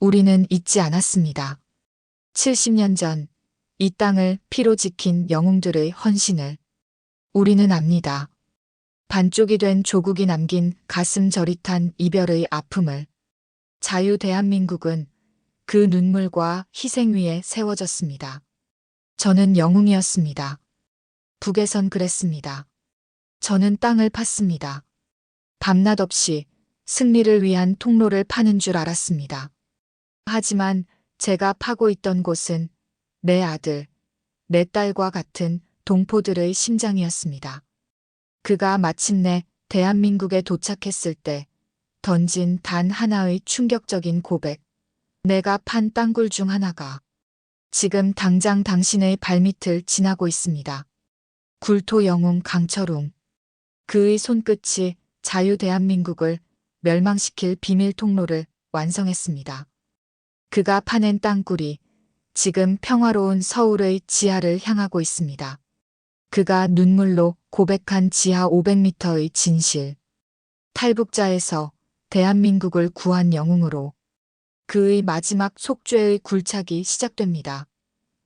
우리는 잊지 않았습니다. 70년 전 이 땅을 피로 지킨 영웅들의 헌신을 우리는 압니다. 반쪽이 된 조국이 남긴 가슴 저릿한 이별의 아픔을 자유 대한민국은 그 눈물과 희생 위에 세워졌습니다. 저는 영웅이었습니다. 북에선 그랬습니다. 저는 땅을 팠습니다. 밤낮 없이 승리를 위한 통로를 파는 줄 알았습니다. 하지만 제가 파고 있던 곳은 내 아들, 내 딸과 같은 동포들의 심장이었습니다. 그가 마침내 대한민국에 도착했을 때 던진 단 하나의 충격적인 고백. 내가 판 땅굴 중 하나가 지금 당장 당신의 발밑을 지나고 있습니다. 굴토 영웅 강철웅. 그의 손끝이 자유 대한민국을 멸망시킬 비밀 통로를 완성했습니다. 그가 파낸 땅굴이 지금 평화로운 서울의 지하를 향하고 있습니다. 그가 눈물로 고백한 지하 500m의 진실. 탈북자에서 대한민국을 구한 영웅으로 그의 마지막 속죄의 굴착이 시작됩니다.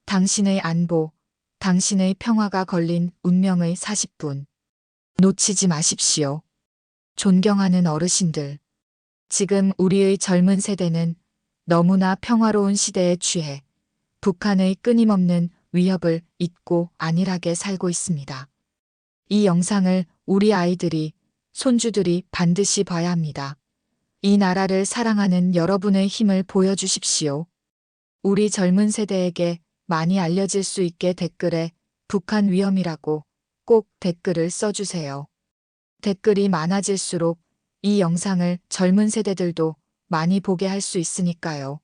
당신의 안보, 당신의 평화가 걸린 운명의 40분. 놓치지 마십시오. 존경하는 어르신들. 지금 우리의 젊은 세대는 너무나 평화로운 시대에 취해 북한의 끊임없는 위협을 잊고 안일하게 살고 있습니다. 이 영상을 우리 아이들이, 손주들이 반드시 봐야 합니다. 이 나라를 사랑하는 여러분의 힘을 보여주십시오. 우리 젊은 세대에게 많이 알려질 수 있게 댓글에 북한 위험이라고 꼭 댓글을 써주세요. 댓글이 많아질수록 이 영상을 젊은 세대들도 많이 보게 할 수 있으니까요.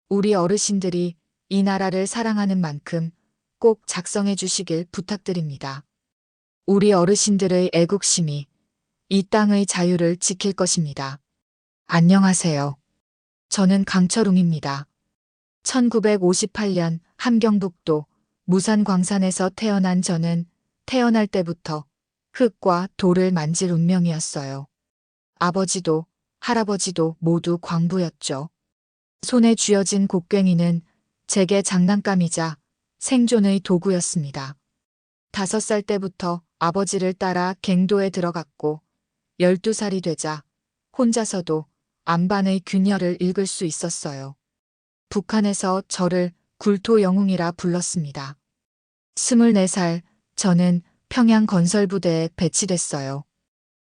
우리 어르신들이 이 나라를 사랑하는 만큼 꼭 작성해 주시길 부탁드립니다. 우리 어르신들의 애국심이 이 땅의 자유를 지킬 것입니다. 안녕하세요. 저는 강철웅입니다. 1958년 함경북도 무산광산에서 태어난 저는 태어날 때부터 흙과 돌을 만질 운명이었어요. 아버지도 할아버지도 모두 광부였죠. 손에 쥐어진 곡괭이는 제게 장난감이자 생존의 도구였습니다. 5살 때부터 아버지를 따라 갱도에 들어갔고 12살이 되자 혼자서도 안반의 균열을 읽을 수 있었어요. 북한에서 저를 굴토 영웅이라 불렀습니다. 24살 저는 평양 건설부대에 배치됐어요.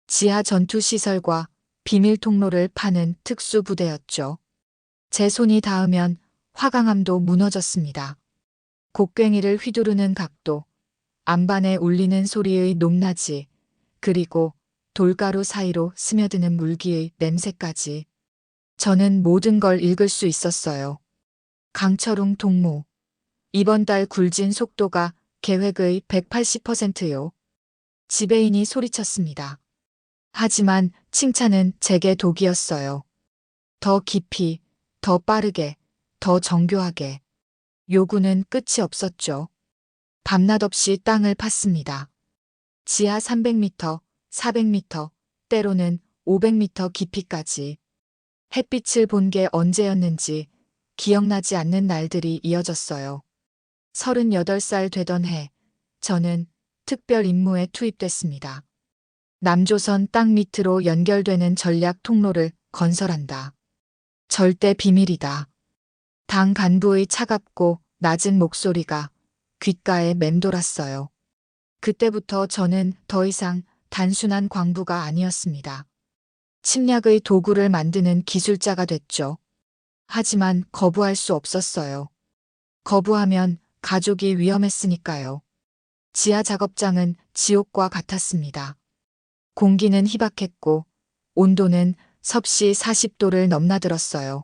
지하 전투시설과 비밀 통로를 파는 특수부대였죠. 제 손이 닿으면 화강암도 무너졌습니다. 곡괭이를 휘두르는 각도, 안반에 울리는 소리의 높낮이, 그리고 돌가루 사이로 스며드는 물기의 냄새까지. 저는 모든 걸 읽을 수 있었어요. 강철웅 동무. 이번 달 굴진 속도가 계획의 180%요. 지배인이 소리쳤습니다. 하지만 칭찬은 제게 독이었어요. 더 깊이, 더 빠르게, 더 정교하게. 요구는 끝이 없었죠. 밤낮 없이 땅을 팠습니다. 지하 300m, 400m, 때로는 500m 깊이까지. 햇빛을 본 게 언제였는지 기억나지 않는 날들이 이어졌어요. 38살 되던 해, 저는 특별 임무에 투입됐습니다. 남조선 땅 밑으로 연결되는 전략 통로를 건설한다. 절대 비밀이다. 당 간부의 차갑고 낮은 목소리가 귓가에 맴돌았어요. 그때부터 저는 더 이상 단순한 광부가 아니었습니다. 침략의 도구를 만드는 기술자가 됐죠. 하지만 거부할 수 없었어요. 거부하면 가족이 위험했으니까요. 지하 작업장은 지옥과 같았습니다. 공기는 희박했고 온도는 섭씨 40도를 넘나들었어요.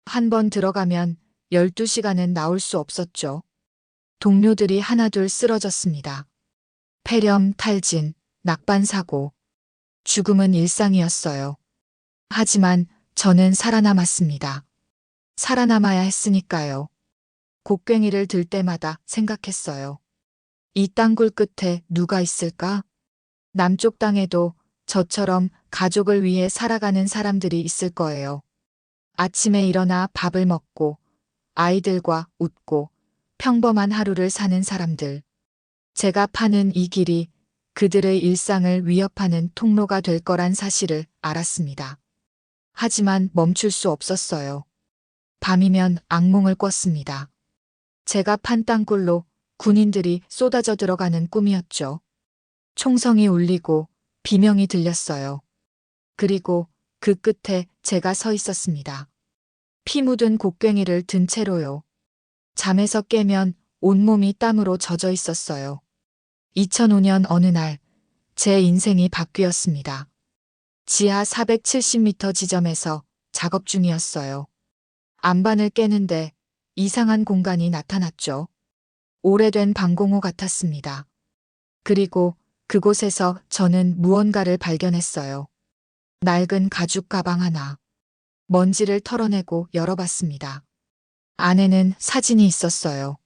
한 번 들어가면 12시간은 나올 수 없었죠. 동료들이 하나둘 쓰러졌습니다. 폐렴, 탈진, 낙반 사고. 죽음은 일상이었어요. 하지만 저는 살아남았습니다. 살아남아야 했으니까요. 곡괭이를 들 때마다 생각했어요. 이 땅굴 끝에 누가 있을까? 남쪽 땅에도 저처럼 가족을 위해 살아가는 사람들이 있을 거예요. 아침에 일어나 밥을 먹고 아이들과 웃고 평범한 하루를 사는 사람들. 제가 파는 이 길이 그들의 일상을 위협하는 통로가 될 거란 사실을 알았습니다. 하지만 멈출 수 없었어요. 밤이면 악몽을 꿨습니다. 제가 판 땅굴로 군인들이 쏟아져 들어가는 꿈이었죠. 총성이 울리고 비명이 들렸어요. 그리고 그 끝에 제가 서 있었습니다. 피 묻은 곡괭이를 든 채로요. 잠에서 깨면 온몸이 땀으로 젖어 있었어요. 2005년 어느 날 제 인생이 바뀌었습니다. 지하 470m 지점에서 작업 중이었어요. 안반을 깨는데 이상한 공간이 나타났죠. 오래된 방공호 같았습니다. 그리고 그곳에서 저는 무언가를 발견했어요. 낡은 가죽 가방 하나. 먼지를 털어내고 열어봤습니다. 안에는 사진이 있었어요.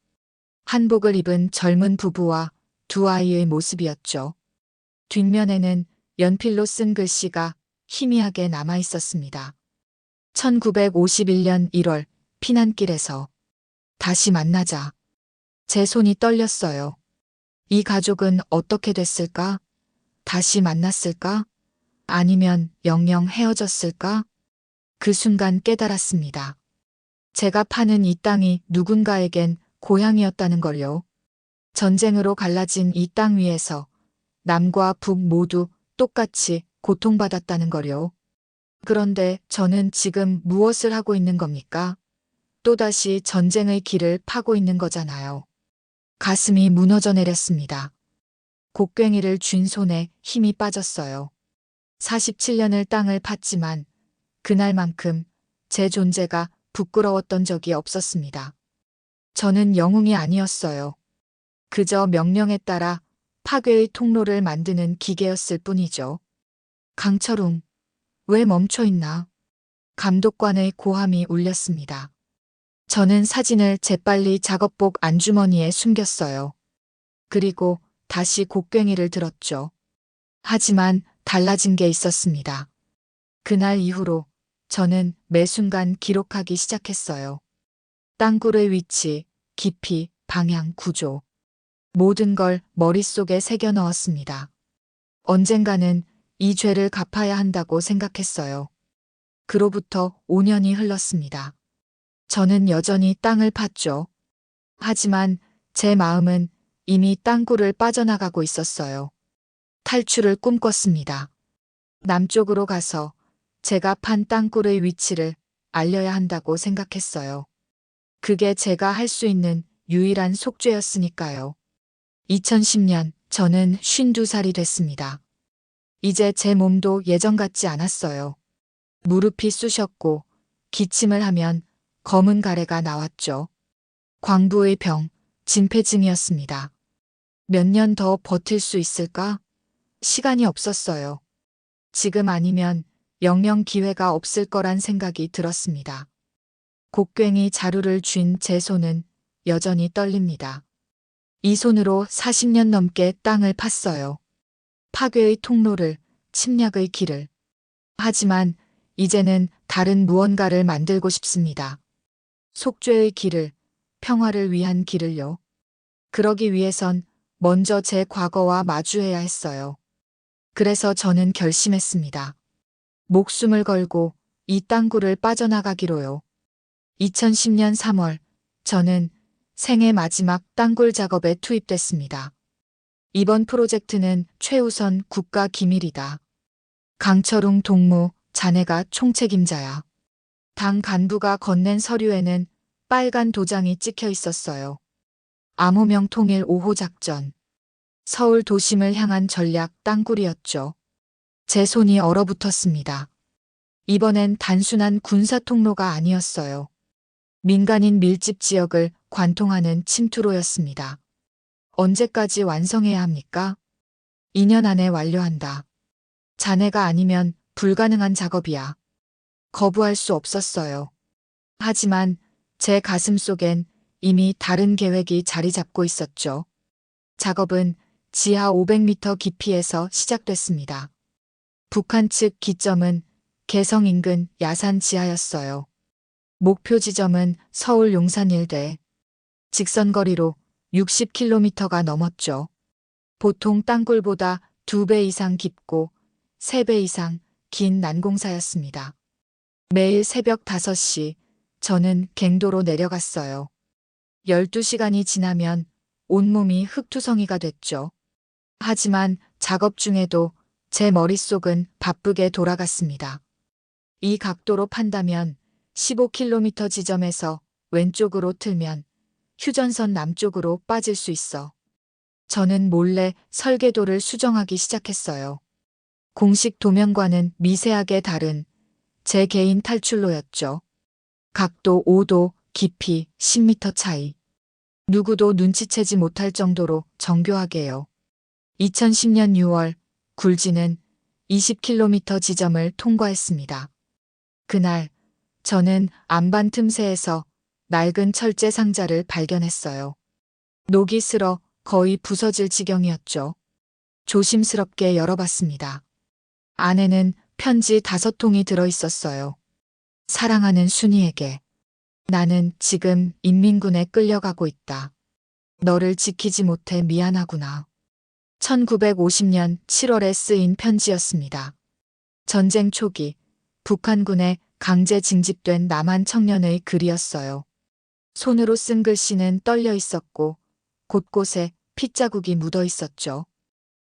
한복을 입은 젊은 부부와 두 아이의 모습이었죠. 뒷면에는 연필로 쓴 글씨가 희미하게 남아 있었습니다. 1951년 1월 피난길에서 다시 만나자. 제 손이 떨렸어요. 이 가족은 어떻게 됐을까? 다시 만났을까? 아니면 영영 헤어졌을까? 그 순간 깨달았습니다. 제가 파는 이 땅이 누군가에겐 고향이었다는 걸요. 전쟁으로 갈라진 이 땅 위에서 남과 북 모두 똑같이 고통받았다는 걸요. 그런데 저는 지금 무엇을 하고 있는 겁니까? 또다시 전쟁의 길을 파고 있는 거잖아요. 가슴이 무너져 내렸습니다. 곡괭이를 쥔 손에 힘이 빠졌어요. 47년을 땅을 팠지만 그날만큼 제 존재가 부끄러웠던 적이 없었습니다. 저는 영웅이 아니었어요. 그저 명령에 따라 파괴의 통로를 만드는 기계였을 뿐이죠. 강철웅, 왜 멈춰 있나? 감독관의 고함이 울렸습니다. 저는 사진을 재빨리 작업복 안주머니에 숨겼어요. 그리고 다시 곡괭이를 들었죠. 하지만 달라진 게 있었습니다. 그날 이후로 저는 매 순간 기록하기 시작했어요. 땅굴의 위치, 깊이, 방향, 구조. 모든 걸 머릿속에 새겨 넣었습니다. 언젠가는 이 죄를 갚아야 한다고 생각했어요. 그로부터 5년이 흘렀습니다. 저는 여전히 땅을 팠죠. 하지만 제 마음은 이미 땅굴을 빠져나가고 있었어요. 탈출을 꿈꿨습니다. 남쪽으로 가서 제가 판 땅굴의 위치를 알려야 한다고 생각했어요. 그게 제가 할 수 있는 유일한 속죄였으니까요. 2010년 저는 52살이 됐습니다. 이제 제 몸도 예전 같지 않았어요. 무릎이 쑤셨고 기침을 하면 검은 가래가 나왔죠. 광부의 병, 진폐증이었습니다. 몇 년 더 버틸 수 있을까? 시간이 없었어요. 지금 아니면 영영 기회가 없을 거란 생각이 들었습니다. 곡괭이 자루를 쥔 제 손은 여전히 떨립니다. 이 손으로 40년 넘게 땅을 팠어요. 파괴의 통로를, 침략의 길을. 하지만 이제는 다른 무언가를 만들고 싶습니다. 속죄의 길을, 평화를 위한 길을요. 그러기 위해선 먼저 제 과거와 마주해야 했어요. 그래서 저는 결심했습니다. 목숨을 걸고 이 땅굴을 빠져나가기로요. 2010년 3월 저는 생애 마지막 땅굴 작업에 투입됐습니다. 이번 프로젝트는 최우선 국가 기밀이다. 강철웅 동무, 자네가 총책임자야. 당 간부가 건넨 서류에는 빨간 도장이 찍혀 있었어요. 암호명 통일 5호 작전. 서울 도심을 향한 전략 땅굴이었죠. 제 손이 얼어붙었습니다. 이번엔 단순한 군사 통로가 아니었어요. 민간인 밀집 지역을 관통하는 침투로였습니다. 언제까지 완성해야 합니까? 2년 안에 완료한다. 자네가 아니면 불가능한 작업이야. 거부할 수 없었어요. 하지만 제 가슴 속엔 이미 다른 계획이 자리 잡고 있었죠. 작업은 지하 500m 깊이에서 시작됐습니다. 북한 측 기점은 개성 인근 야산 지하였어요. 목표 지점은 서울 용산 일대. 직선거리로 60km가 넘었죠. 보통 땅굴보다 2배 이상 깊고 3배 이상 긴 난공사였습니다. 매일 새벽 5시 저는 갱도로 내려갔어요. 12시간이 지나면 온몸이 흙투성이가 됐죠. 하지만 작업 중에도 제 머릿속은 바쁘게 돌아갔습니다. 이 각도로 판다면 15km 지점에서 왼쪽으로 틀면 휴전선 남쪽으로 빠질 수 있어. 저는 몰래 설계도를 수정하기 시작했어요. 공식 도면과는 미세하게 다른 제 개인 탈출로였죠. 각도 5도, 깊이 10m 차이. 누구도 눈치채지 못할 정도로 정교하게요. 2010년 6월 굴지는 20km 지점을 통과했습니다. 그날 저는 안반 틈새에서 낡은 철제 상자를 발견했어요. 녹이 슬어 거의 부서질 지경이었죠. 조심스럽게 열어봤습니다. 안에는 편지 5통이 들어있었어요. 사랑하는 순이에게. 나는 지금 인민군에 끌려가고 있다. 너를 지키지 못해 미안하구나. 1950년 7월에 쓰인 편지였습니다. 전쟁 초기 북한군에 강제 징집된 남한 청년의 글이었어요. 손으로 쓴 글씨는 떨려 있었고 곳곳에 핏자국이 묻어 있었죠.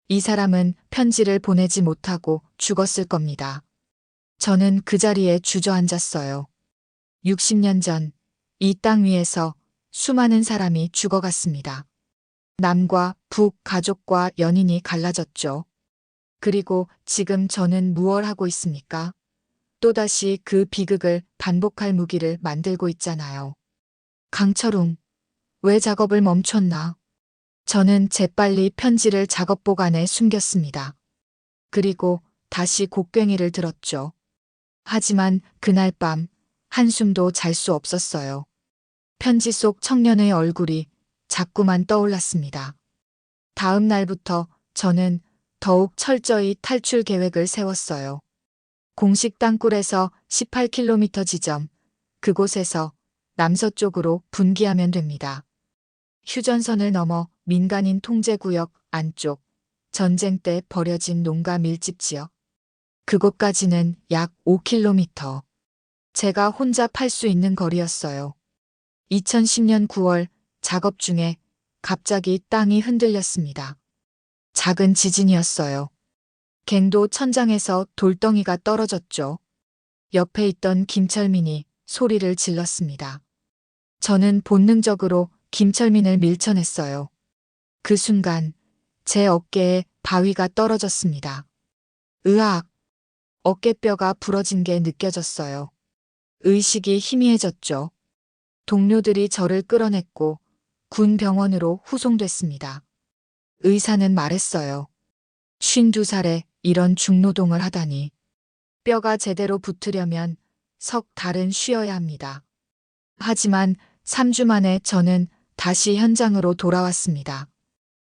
이 사람은 편지를 보내지 못하고 죽었을 겁니다. 저는 그 자리에 주저앉았어요. 60년 전 이 땅 위에서 수많은 사람이 죽어갔습니다. 남과 북 가족과 연인이 갈라졌죠. 그리고 지금 저는 무얼 하고 있습니까? 또다시 그 비극을 반복할 무기를 만들고 있잖아요. 강철웅, 왜 작업을 멈췄나? 저는 재빨리 편지를 작업 보관에 숨겼습니다. 그리고 다시 곡괭이를 들었죠. 하지만 그날 밤 한숨도 잘 수 없었어요. 편지 속 청년의 얼굴이 자꾸만 떠올랐습니다. 다음 날부터 저는 더욱 철저히 탈출 계획을 세웠어요. 공식 땅굴에서 18km 지점, 그곳에서 남서쪽으로 분기하면 됩니다. 휴전선을 넘어 민간인 통제구역 안쪽, 전쟁 때 버려진 농가 밀집 지역. 그곳까지는 약 5km. 제가 혼자 팔 수 있는 거리였어요. 2010년 9월 작업 중에 갑자기 땅이 흔들렸습니다. 작은 지진이었어요. 갱도 천장에서 돌덩이가 떨어졌죠. 옆에 있던 김철민이 소리를 질렀습니다. 저는 본능적으로 김철민을 밀쳐냈어요. 그 순간 제 어깨에 바위가 떨어졌습니다. 으악! 어깨뼈가 부러진 게 느껴졌어요. 의식이 희미해졌죠. 동료들이 저를 끌어냈고 군 병원으로 후송됐습니다. 의사는 말했어요. 52살에 이런 중노동을 하다니. 뼈가 제대로 붙으려면 석 달은 쉬어야 합니다. 하지만 3주 만에 저는 다시 현장으로 돌아왔습니다.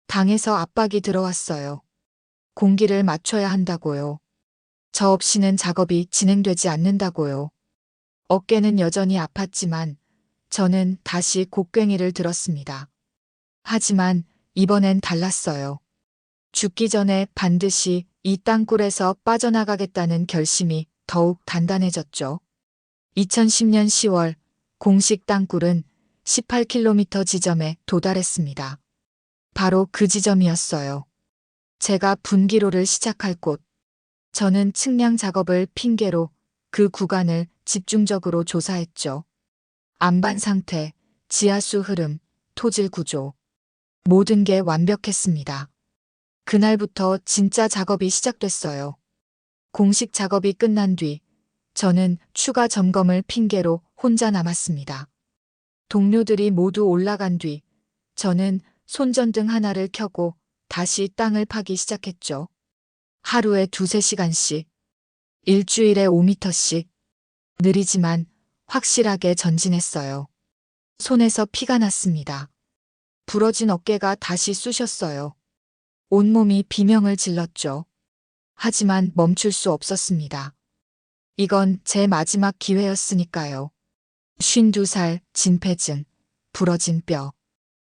당에서 압박이 들어왔어요. 공기를 맞춰야 한다고요. 저 없이는 작업이 진행되지 않는다고요. 어깨는 여전히 아팠지만 저는 다시 곡괭이를 들었습니다. 하지만 이번엔 달랐어요. 죽기 전에 반드시 이 땅굴에서 빠져나가겠다는 결심이 더욱 단단해졌죠. 2010년 10월 공식 땅굴은 18km 지점에 도달했습니다. 바로 그 지점이었어요. 제가 분기로를 시작할 곳. 저는 측량 작업을 핑계로 그 구간을 집중적으로 조사했죠. 안반 상태, 지하수 흐름, 토질 구조. 모든 게 완벽했습니다. 그날부터 진짜 작업이 시작됐어요. 공식 작업이 끝난 뒤 저는 추가 점검을 핑계로 혼자 남았습니다. 동료들이 모두 올라간 뒤 저는 손전등 하나를 켜고 다시 땅을 파기 시작했죠. 하루에 2~3시간씩, 일주일에 5m씩, 느리지만 확실하게 전진했어요. 손에서 피가 났습니다. 부러진 어깨가 다시 쑤셨어요. 온몸이 비명을 질렀죠. 하지만 멈출 수 없었습니다. 이건 제 마지막 기회였으니까요. 52살, 진폐증, 부러진 뼈.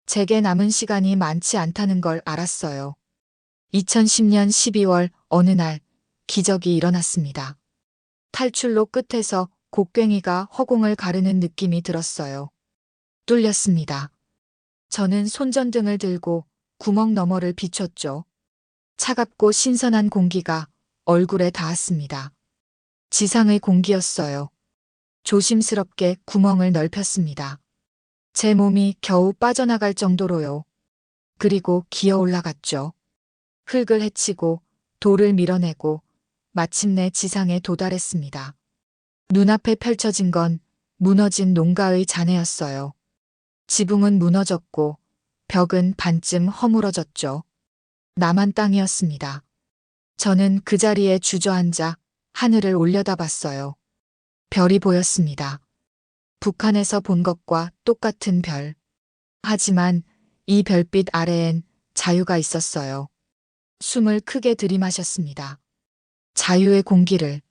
제게 남은 시간이 많지 않다는 걸 알았어요. 2010년 12월 어느 날 기적이 일어났습니다. 탈출로 끝에서 곡괭이가 허공을 가르는 느낌이 들었어요. 뚫렸습니다. 저는 손전등을 들고 구멍 너머를 비췄죠. 차갑고 신선한 공기가 얼굴에 닿았습니다. 지상의 공기였어요. 조심스럽게 구멍을 넓혔습니다. 제 몸이 겨우 빠져나갈 정도로요. 그리고 기어 올라갔죠. 흙을 헤치고 돌을 밀어내고 마침내 지상에 도달했습니다. 눈앞에 펼쳐진 건 무너진 농가의 잔해였어요. 지붕은 무너졌고 벽은 반쯤 허물어졌죠. 남한 땅이었습니다. 저는 그 자리에 주저앉아 하늘을 올려다봤어요. 별이 보였습니다. 북한에서 본 것과 똑같은 별. 하지만 이 별빛 아래엔 자유가 있었어요. 숨을 크게 들이마셨습니다. 자유의 공기를.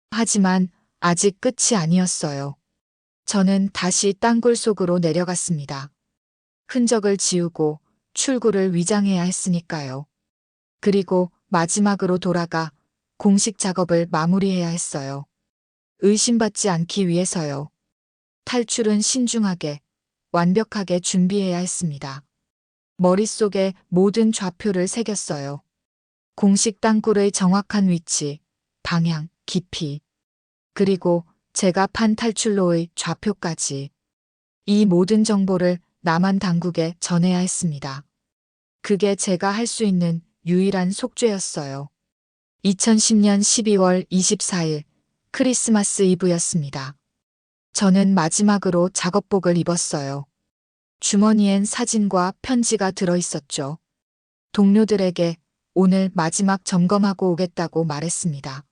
하지만 아직 끝이 아니었어요. 저는 다시 땅굴 속으로 내려갔습니다. 흔적을 지우고 출구를 위장해야 했으니까요. 그리고 마지막으로 돌아가 공식 작업을 마무리해야 했어요. 의심받지 않기 위해서요. 탈출은 신중하게, 완벽하게 준비해야 했습니다. 머릿속에 모든 좌표를 새겼어요. 공식 땅굴의 정확한 위치, 방향, 깊이, 그리고 제가 판 탈출로의 좌표까지. 이 모든 정보를 남한 당국에 전해야 했습니다. 그게 제가 할 수 있는 유일한 속죄였어요. 2010년 12월 24일 크리스마스 이브였습니다. 저는 마지막으로 작업복을 입었어요. 주머니엔 사진과 편지가 들어있었죠. 동료들에게 오늘 마지막 점검하고 오겠다고 말했습니다.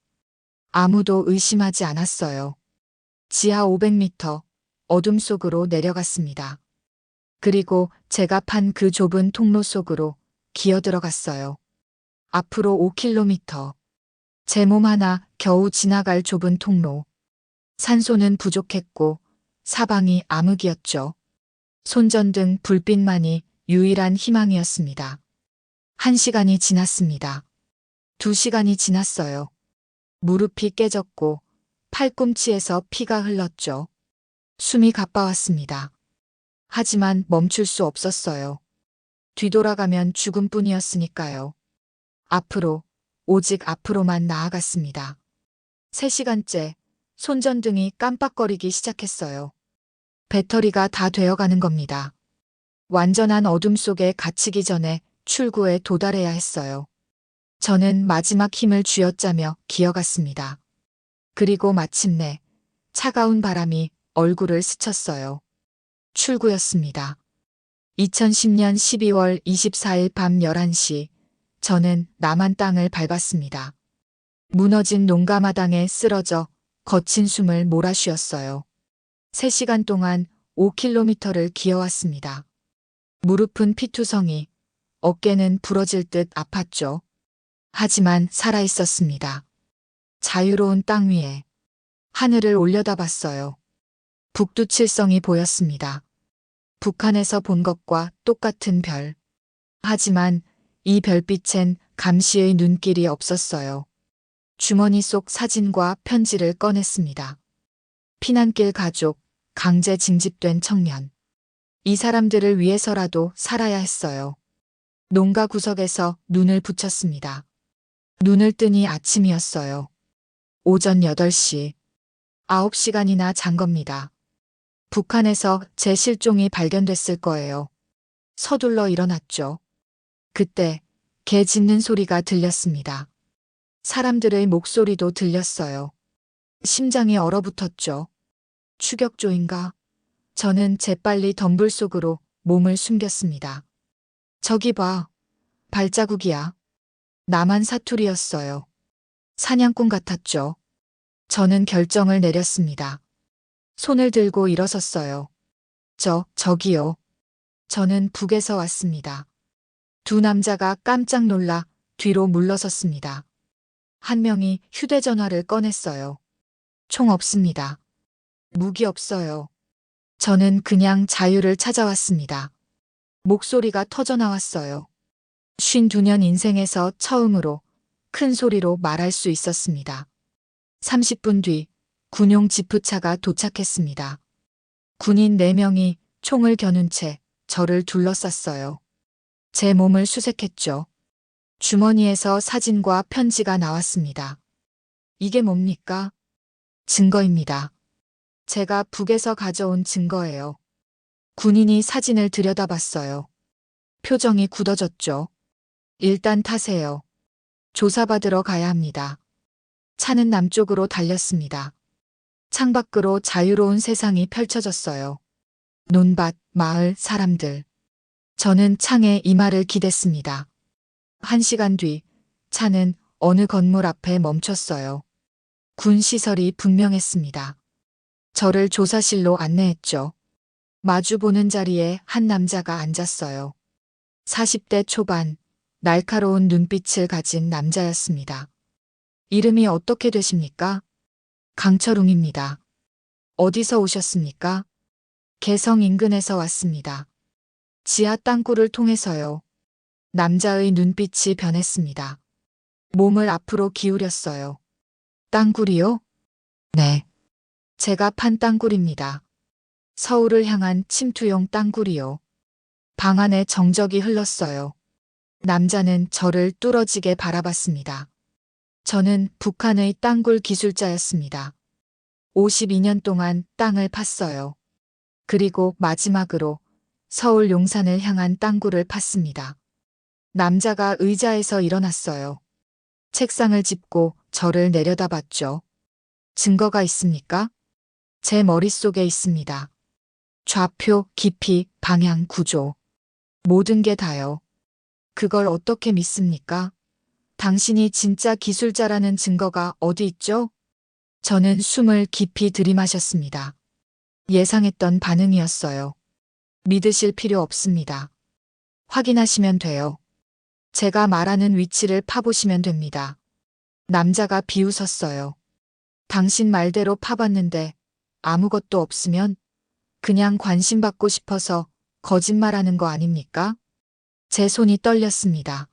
아무도 의심하지 않았어요. 지하 500m 어둠 속으로 내려갔습니다. 그리고 제가 판 그 좁은 통로 속으로 기어 들어갔어요. 앞으로 5km. 제 몸 하나 겨우 지나갈 좁은 통로. 산소는 부족했고 사방이 암흑이었죠. 손전등 불빛만이 유일한 희망이었습니다. 1시간이 지났습니다. 2시간이 지났어요. 무릎이 깨졌고 팔꿈치에서 피가 흘렀죠. 숨이 가빠왔습니다. 하지만 멈출 수 없었어요. 뒤돌아가면 죽음뿐이었으니까요. 앞으로, 오직 앞으로만 나아갔습니다. 3시간째 손전등이 깜빡거리기 시작했어요. 배터리가 다 되어가는 겁니다. 완전한 어둠 속에 갇히기 전에 출구에 도달해야 했어요. 저는 마지막 힘을 쥐어짜며 기어갔습니다. 그리고 마침내 차가운 바람이 얼굴을 스쳤어요. 출구였습니다. 2010년 12월 24일 밤 11시, 저는 남한 땅을 밟았습니다. 무너진 농가마당에 쓰러져 거친 숨을 몰아쉬었어요. 3시간 동안 5km를 기어왔습니다. 무릎은 피투성이, 어깨는 부러질 듯 아팠죠. 하지만 살아있었습니다. 자유로운 땅 위에 하늘을 올려다봤어요. 북두칠성이 보였습니다. 북한에서 본 것과 똑같은 별. 하지만 이 별빛엔 감시의 눈길이 없었어요. 주머니 속 사진과 편지를 꺼냈습니다. 피난길 가족, 강제 징집된 청년. 이 사람들을 위해서라도 살아야 했어요. 농가 구석에서 눈을 붙였습니다. 눈을 뜨니 아침이었어요. 오전 8시. 9시간이나 잔 겁니다. 북한에서 제 실종이 발견됐을 거예요. 서둘러 일어났죠. 그때 개 짖는 소리가 들렸습니다. 사람들의 목소리도 들렸어요. 심장이 얼어붙었죠. 추격조인가? 저는 재빨리 덤불 속으로 몸을 숨겼습니다. 저기 봐. 발자국이야. 나만 사투리였어요. 사냥꾼 같았죠. 저는 결정을 내렸습니다. 손을 들고 일어섰어요. 저기요. 저는 북에서 왔습니다. 두 남자가 깜짝 놀라 뒤로 물러섰습니다. 한 명이 휴대전화를 꺼냈어요. 총 없습니다. 무기 없어요. 저는 그냥 자유를 찾아왔습니다. 목소리가 터져 나왔어요. 52년 인생에서 처음으로 큰 소리로 말할 수 있었습니다. 30분 뒤 군용 지프차가 도착했습니다. 군인 4명이 총을 겨눈 채 저를 둘러쌌어요. 제 몸을 수색했죠. 주머니에서 사진과 편지가 나왔습니다. 이게 뭡니까? 증거입니다. 제가 북에서 가져온 증거예요. 군인이 사진을 들여다봤어요. 표정이 굳어졌죠. 일단 타세요. 조사받으러 가야 합니다. 차는 남쪽으로 달렸습니다. 창밖으로 자유로운 세상이 펼쳐졌어요. 논밭, 마을, 사람들. 저는 창에 이마를 기댔습니다. 1시간 뒤 차는 어느 건물 앞에 멈췄어요. 군 시설이 분명했습니다. 저를 조사실로 안내했죠. 마주보는 자리에 한 남자가 앉았어요. 40대 초반, 날카로운 눈빛을 가진 남자였습니다. 이름이 어떻게 되십니까? 강철웅입니다. 어디서 오셨습니까? 개성 인근에서 왔습니다. 지하 땅굴을 통해서요. 남자의 눈빛이 변했습니다. 몸을 앞으로 기울였어요. 땅굴이요? 네. 제가 판 땅굴입니다. 서울을 향한 침투용 땅굴이요. 방 안에 정적이 흘렀어요. 남자는 저를 뚫어지게 바라봤습니다. 저는 북한의 땅굴 기술자였습니다. 52년 동안 땅을 팠어요. 그리고 마지막으로 서울 용산을 향한 땅굴을 팠습니다. 남자가 의자에서 일어났어요. 책상을 짚고 저를 내려다봤죠. 증거가 있습니까? 제 머릿속에 있습니다. 좌표, 깊이, 방향, 구조. 모든 게 다요. 그걸 어떻게 믿습니까? 당신이 진짜 기술자라는 증거가 어디 있죠? 저는 숨을 깊이 들이마셨습니다. 예상했던 반응이었어요. 믿으실 필요 없습니다. 확인하시면 돼요. 제가 말하는 위치를 파보시면 됩니다. 남자가 비웃었어요. 당신 말대로 파봤는데 아무것도 없으면 그냥 관심받고 싶어서 거짓말하는 거 아닙니까? 제 손이 떨렸습니다.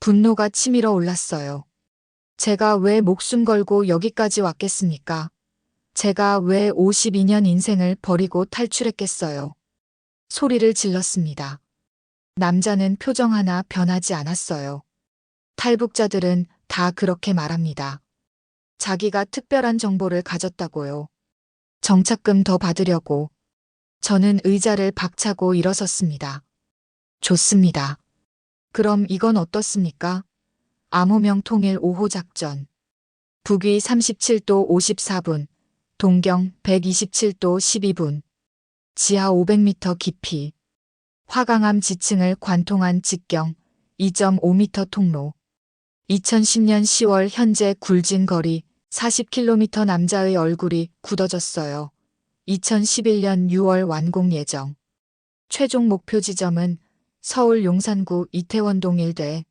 분노가 치밀어 올랐어요. 제가 왜 목숨 걸고 여기까지 왔겠습니까? 제가 왜 52년 인생을 버리고 탈출했겠어요? 소리를 질렀습니다. 남자는 표정 하나 변하지 않았어요. 탈북자들은 다 그렇게 말합니다. 자기가 특별한 정보를 가졌다고요. 정착금 더 받으려고. 저는 의자를 박차고 일어섰습니다. 좋습니다. 그럼 이건 어떻습니까? 암호명 통일 5호 작전. 북위 37도 54분, 동경 127도 12분, 지하 500m 깊이, 화강암 지층을 관통한 직경 2.5m 통로. 2010년 10월 현재 굴진 거리 40km. 남자의 얼굴이 굳어졌어요. 2011년 6월 완공 예정. 최종 목표 지점은 서울 용산구 이태원동 일대.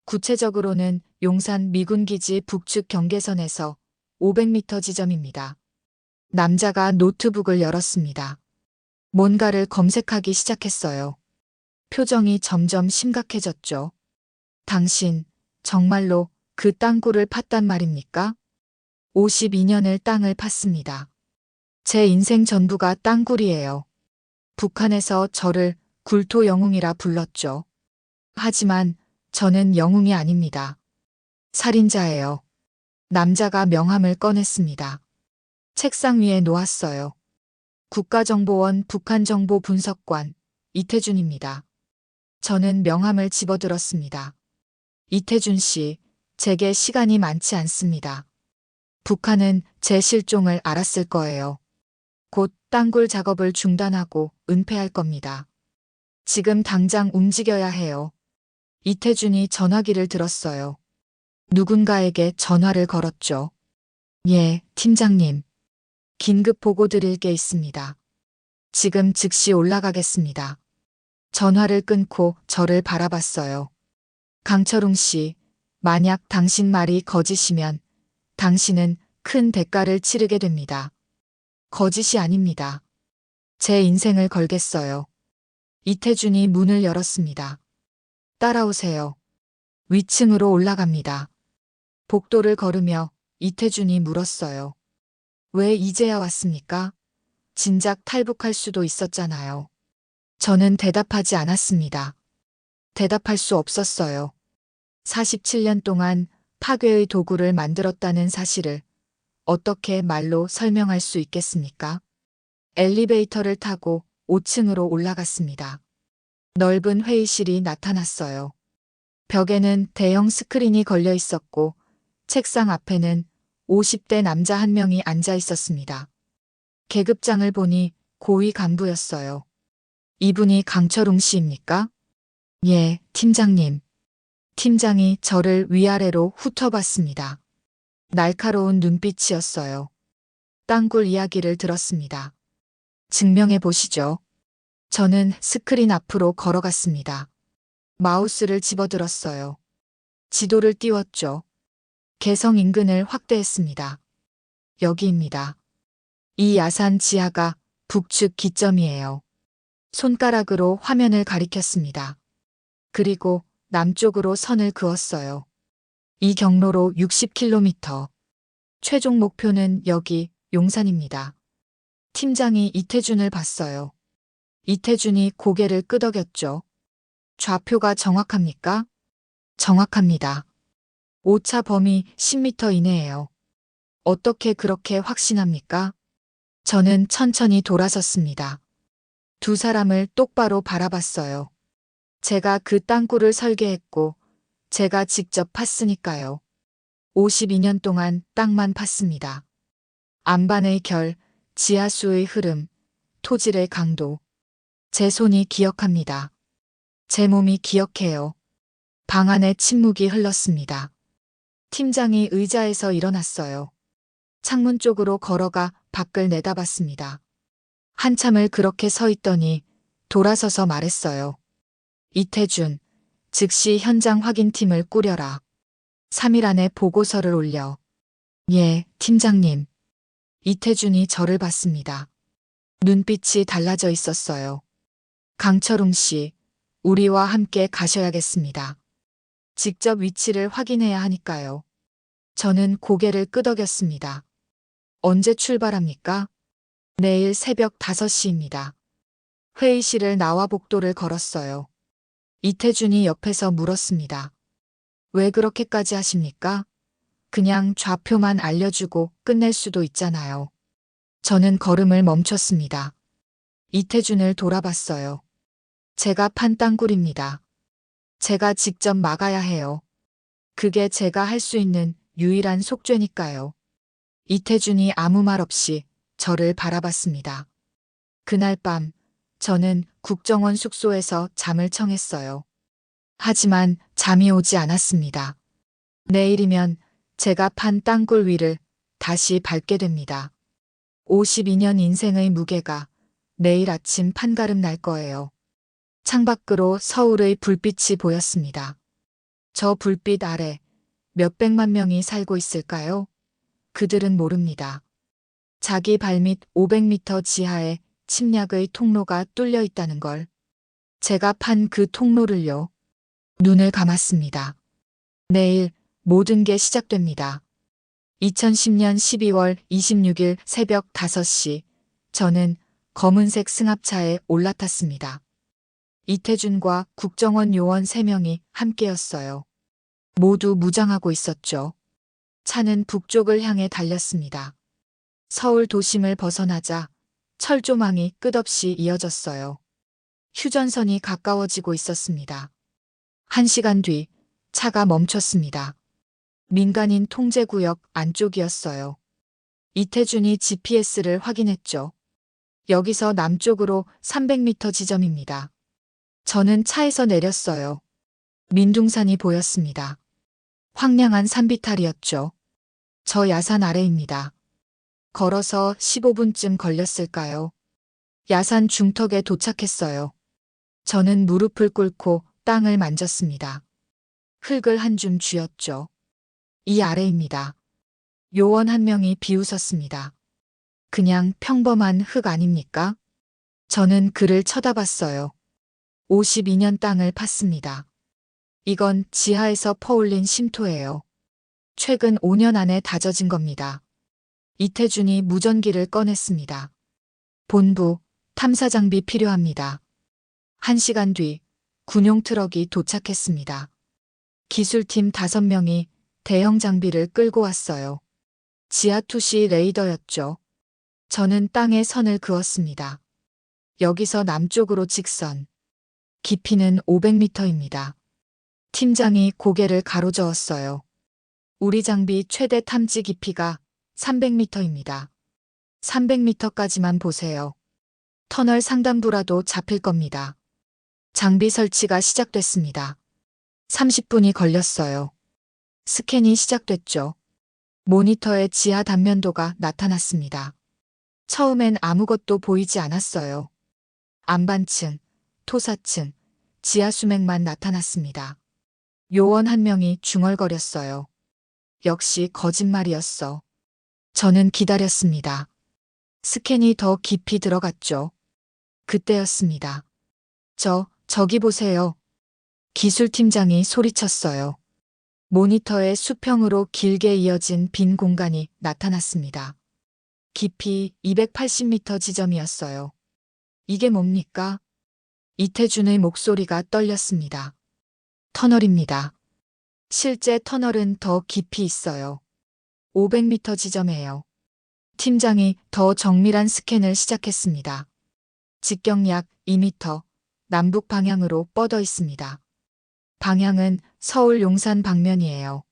구체적으로는 용산 미군기지 북측 경계선에서 500m 지점입니다. 남자가 노트북을 열었습니다. 뭔가를 검색하기 시작했어요. 표정이 점점 심각해졌죠. 당신, 정말로 그 땅굴을 팠단 말입니까? 52년을 땅을 팠습니다. 제 인생 전부가 땅굴이에요. 북한에서 저를 굴토 영웅이라 불렀죠. 하지만 저는 영웅이 아닙니다. 살인자예요. 남자가 명함을 꺼냈습니다. 책상 위에 놓았어요. 국가정보원 북한정보분석관 이태준입니다. 저는 명함을 집어들었습니다. 이태준 씨, 제게 시간이 많지 않습니다. 북한은 제 실종을 알았을 거예요. 곧 땅굴 작업을 중단하고 은폐할 겁니다. 지금 당장 움직여야 해요. 이태준이 전화기를 들었어요. 누군가에게 전화를 걸었죠. 예, 팀장님. 긴급 보고 드릴 게 있습니다. 지금 즉시 올라가겠습니다. 전화를 끊고 저를 바라봤어요. 강철웅 씨, 만약 당신 말이 거짓이면 당신은 큰 대가를 치르게 됩니다. 거짓이 아닙니다. 제 인생을 걸겠어요. 이태준이 문을 열었습니다. 따라오세요. 위층으로 올라갑니다. 복도를 걸으며 이태준이 물었어요. 왜 이제야 왔습니까? 진작 탈북할 수도 있었잖아요. 저는 대답하지 않았습니다. 대답할 수 없었어요. 47년 동안 파괴의 도구를 만들었다는 사실을 어떻게 말로 설명할 수 있겠습니까? 엘리베이터를 타고 5층으로 올라갔습니다. 넓은 회의실이 나타났어요. 벽에는 대형 스크린이 걸려 있었고 책상 앞에는 50대 남자 한 명이 앉아 있었습니다. 계급장을 보니 고위 간부였어요. 이분이 강철웅 씨입니까? 예, 팀장님. 팀장이 저를 위아래로 훑어봤습니다. 날카로운 눈빛이었어요. 땅굴 이야기를 들었습니다. 증명해 보시죠. 저는 스크린 앞으로 걸어갔습니다. 마우스를 집어들었어요. 지도를 띄웠죠. 개성 인근을 확대했습니다. 여기입니다. 이 야산 지하가 북측 기점이에요. 손가락으로 화면을 가리켰습니다. 그리고 남쪽으로 선을 그었어요. 이 경로로 60km. 최종 목표는 여기 용산입니다. 팀장이 이태준을 봤어요. 이태준이 고개를 끄덕였죠. 좌표가 정확합니까? 정확합니다. 오차 범위 10m 이내예요. 어떻게 그렇게 확신합니까? 저는 천천히 돌아섰습니다. 두 사람을 똑바로 바라봤어요. 제가 그 땅굴을 설계했고 제가 직접 팠으니까요. 52년 동안 땅만 팠습니다. 안반의 결, 지하수의 흐름, 토질의 강도. 제 손이 기억합니다. 제 몸이 기억해요. 방 안에 침묵이 흘렀습니다. 팀장이 의자에서 일어났어요. 창문 쪽으로 걸어가 밖을 내다봤습니다. 한참을 그렇게 서 있더니 돌아서서 말했어요. 이태준, 즉시 현장 확인팀을 꾸려라. 3일 안에 보고서를 올려. 예, 팀장님. 이태준이 저를 봤습니다. 눈빛이 달라져 있었어요. 강철웅 씨, 우리와 함께 가셔야겠습니다. 직접 위치를 확인해야 하니까요. 저는 고개를 끄덕였습니다. 언제 출발합니까? 내일 새벽 5시입니다. 회의실을 나와 복도를 걸었어요. 이태준이 옆에서 물었습니다. 왜 그렇게까지 하십니까? 그냥 좌표만 알려주고 끝낼 수도 있잖아요. 저는 걸음을 멈췄습니다. 이태준을 돌아봤어요. 제가 판 땅굴입니다. 제가 직접 막아야 해요. 그게 제가 할 수 있는 유일한 속죄니까요. 이태준이 아무 말 없이 저를 바라봤습니다. 그날 밤 저는 국정원 숙소에서 잠을 청했어요. 하지만 잠이 오지 않았습니다. 내일이면 제가 판 땅굴 위를 다시 밟게 됩니다. 52년 인생의 무게가 내일 아침 판가름 날 거예요. 창밖으로 서울의 불빛이 보였습니다. 저 불빛 아래 몇백만 명이 살고 있을까요? 그들은 모릅니다. 자기 발밑 500m 지하에 침략의 통로가 뚫려 있다는 걸. 제가 판 그 통로를요. 눈을 감았습니다. 내일 모든 게 시작됩니다. 2010년 12월 26일 새벽 5시 저는 검은색 승합차에 올라탔습니다. 이태준과 국정원 요원 3명이 함께였어요. 모두 무장하고 있었죠. 차는 북쪽을 향해 달렸습니다. 서울 도심을 벗어나자 철조망이 끝없이 이어졌어요. 휴전선이 가까워지고 있었습니다. 1시간 뒤 차가 멈췄습니다. 민간인 통제구역 안쪽이었어요. 이태준이 GPS를 확인했죠. 여기서 남쪽으로 300m 지점입니다. 저는 차에서 내렸어요. 민둥산이 보였습니다. 황량한 산비탈이었죠. 저 야산 아래입니다. 걸어서 15분쯤 걸렸을까요? 야산 중턱에 도착했어요. 저는 무릎을 꿇고 땅을 만졌습니다. 흙을 한 줌 쥐었죠. 이 아래입니다. 요원 한 명이 비웃었습니다. 그냥 평범한 흙 아닙니까? 저는 그를 쳐다봤어요. 52년 땅을 팠습니다. 이건 지하에서 퍼올린 심토예요. 최근 5년 안에 다져진 겁니다. 이태준이 무전기를 꺼냈습니다. 본부, 탐사 장비 필요합니다. 1시간 뒤 군용 트럭이 도착했습니다. 기술팀 5명이 대형 장비를 끌고 왔어요. 지하투시 레이더였죠. 저는 땅에 선을 그었습니다. 여기서 남쪽으로 직선. 깊이는 500m입니다. 팀장이 고개를 가로저었어요. 우리 장비 최대 탐지 깊이가 300m입니다. 300m까지만 보세요. 터널 상단부라도 잡힐 겁니다. 장비 설치가 시작됐습니다. 30분이 걸렸어요. 스캔이 시작됐죠. 모니터에 지하 단면도가 나타났습니다. 처음엔 아무것도 보이지 않았어요. 안반층, 토사층, 지하 수맥만 나타났습니다. 요원 한 명이 중얼거렸어요. 역시 거짓말이었어. 저는 기다렸습니다. 스캔이 더 깊이 들어갔죠. 그때였습니다. 저기 보세요. 기술팀장이 소리쳤어요. 모니터에 수평으로 길게 이어진 빈 공간이 나타났습니다. 깊이 280m 지점이었어요. 이게 뭡니까? 이태준의 목소리가 떨렸습니다. 터널입니다. 실제 터널은 더 깊이 있어요. 500m 지점이에요. 팀장이 더 정밀한 스캔을 시작했습니다. 직경 약 2m, 남북 방향으로 뻗어 있습니다. 방향은 서울 용산 방면이에요.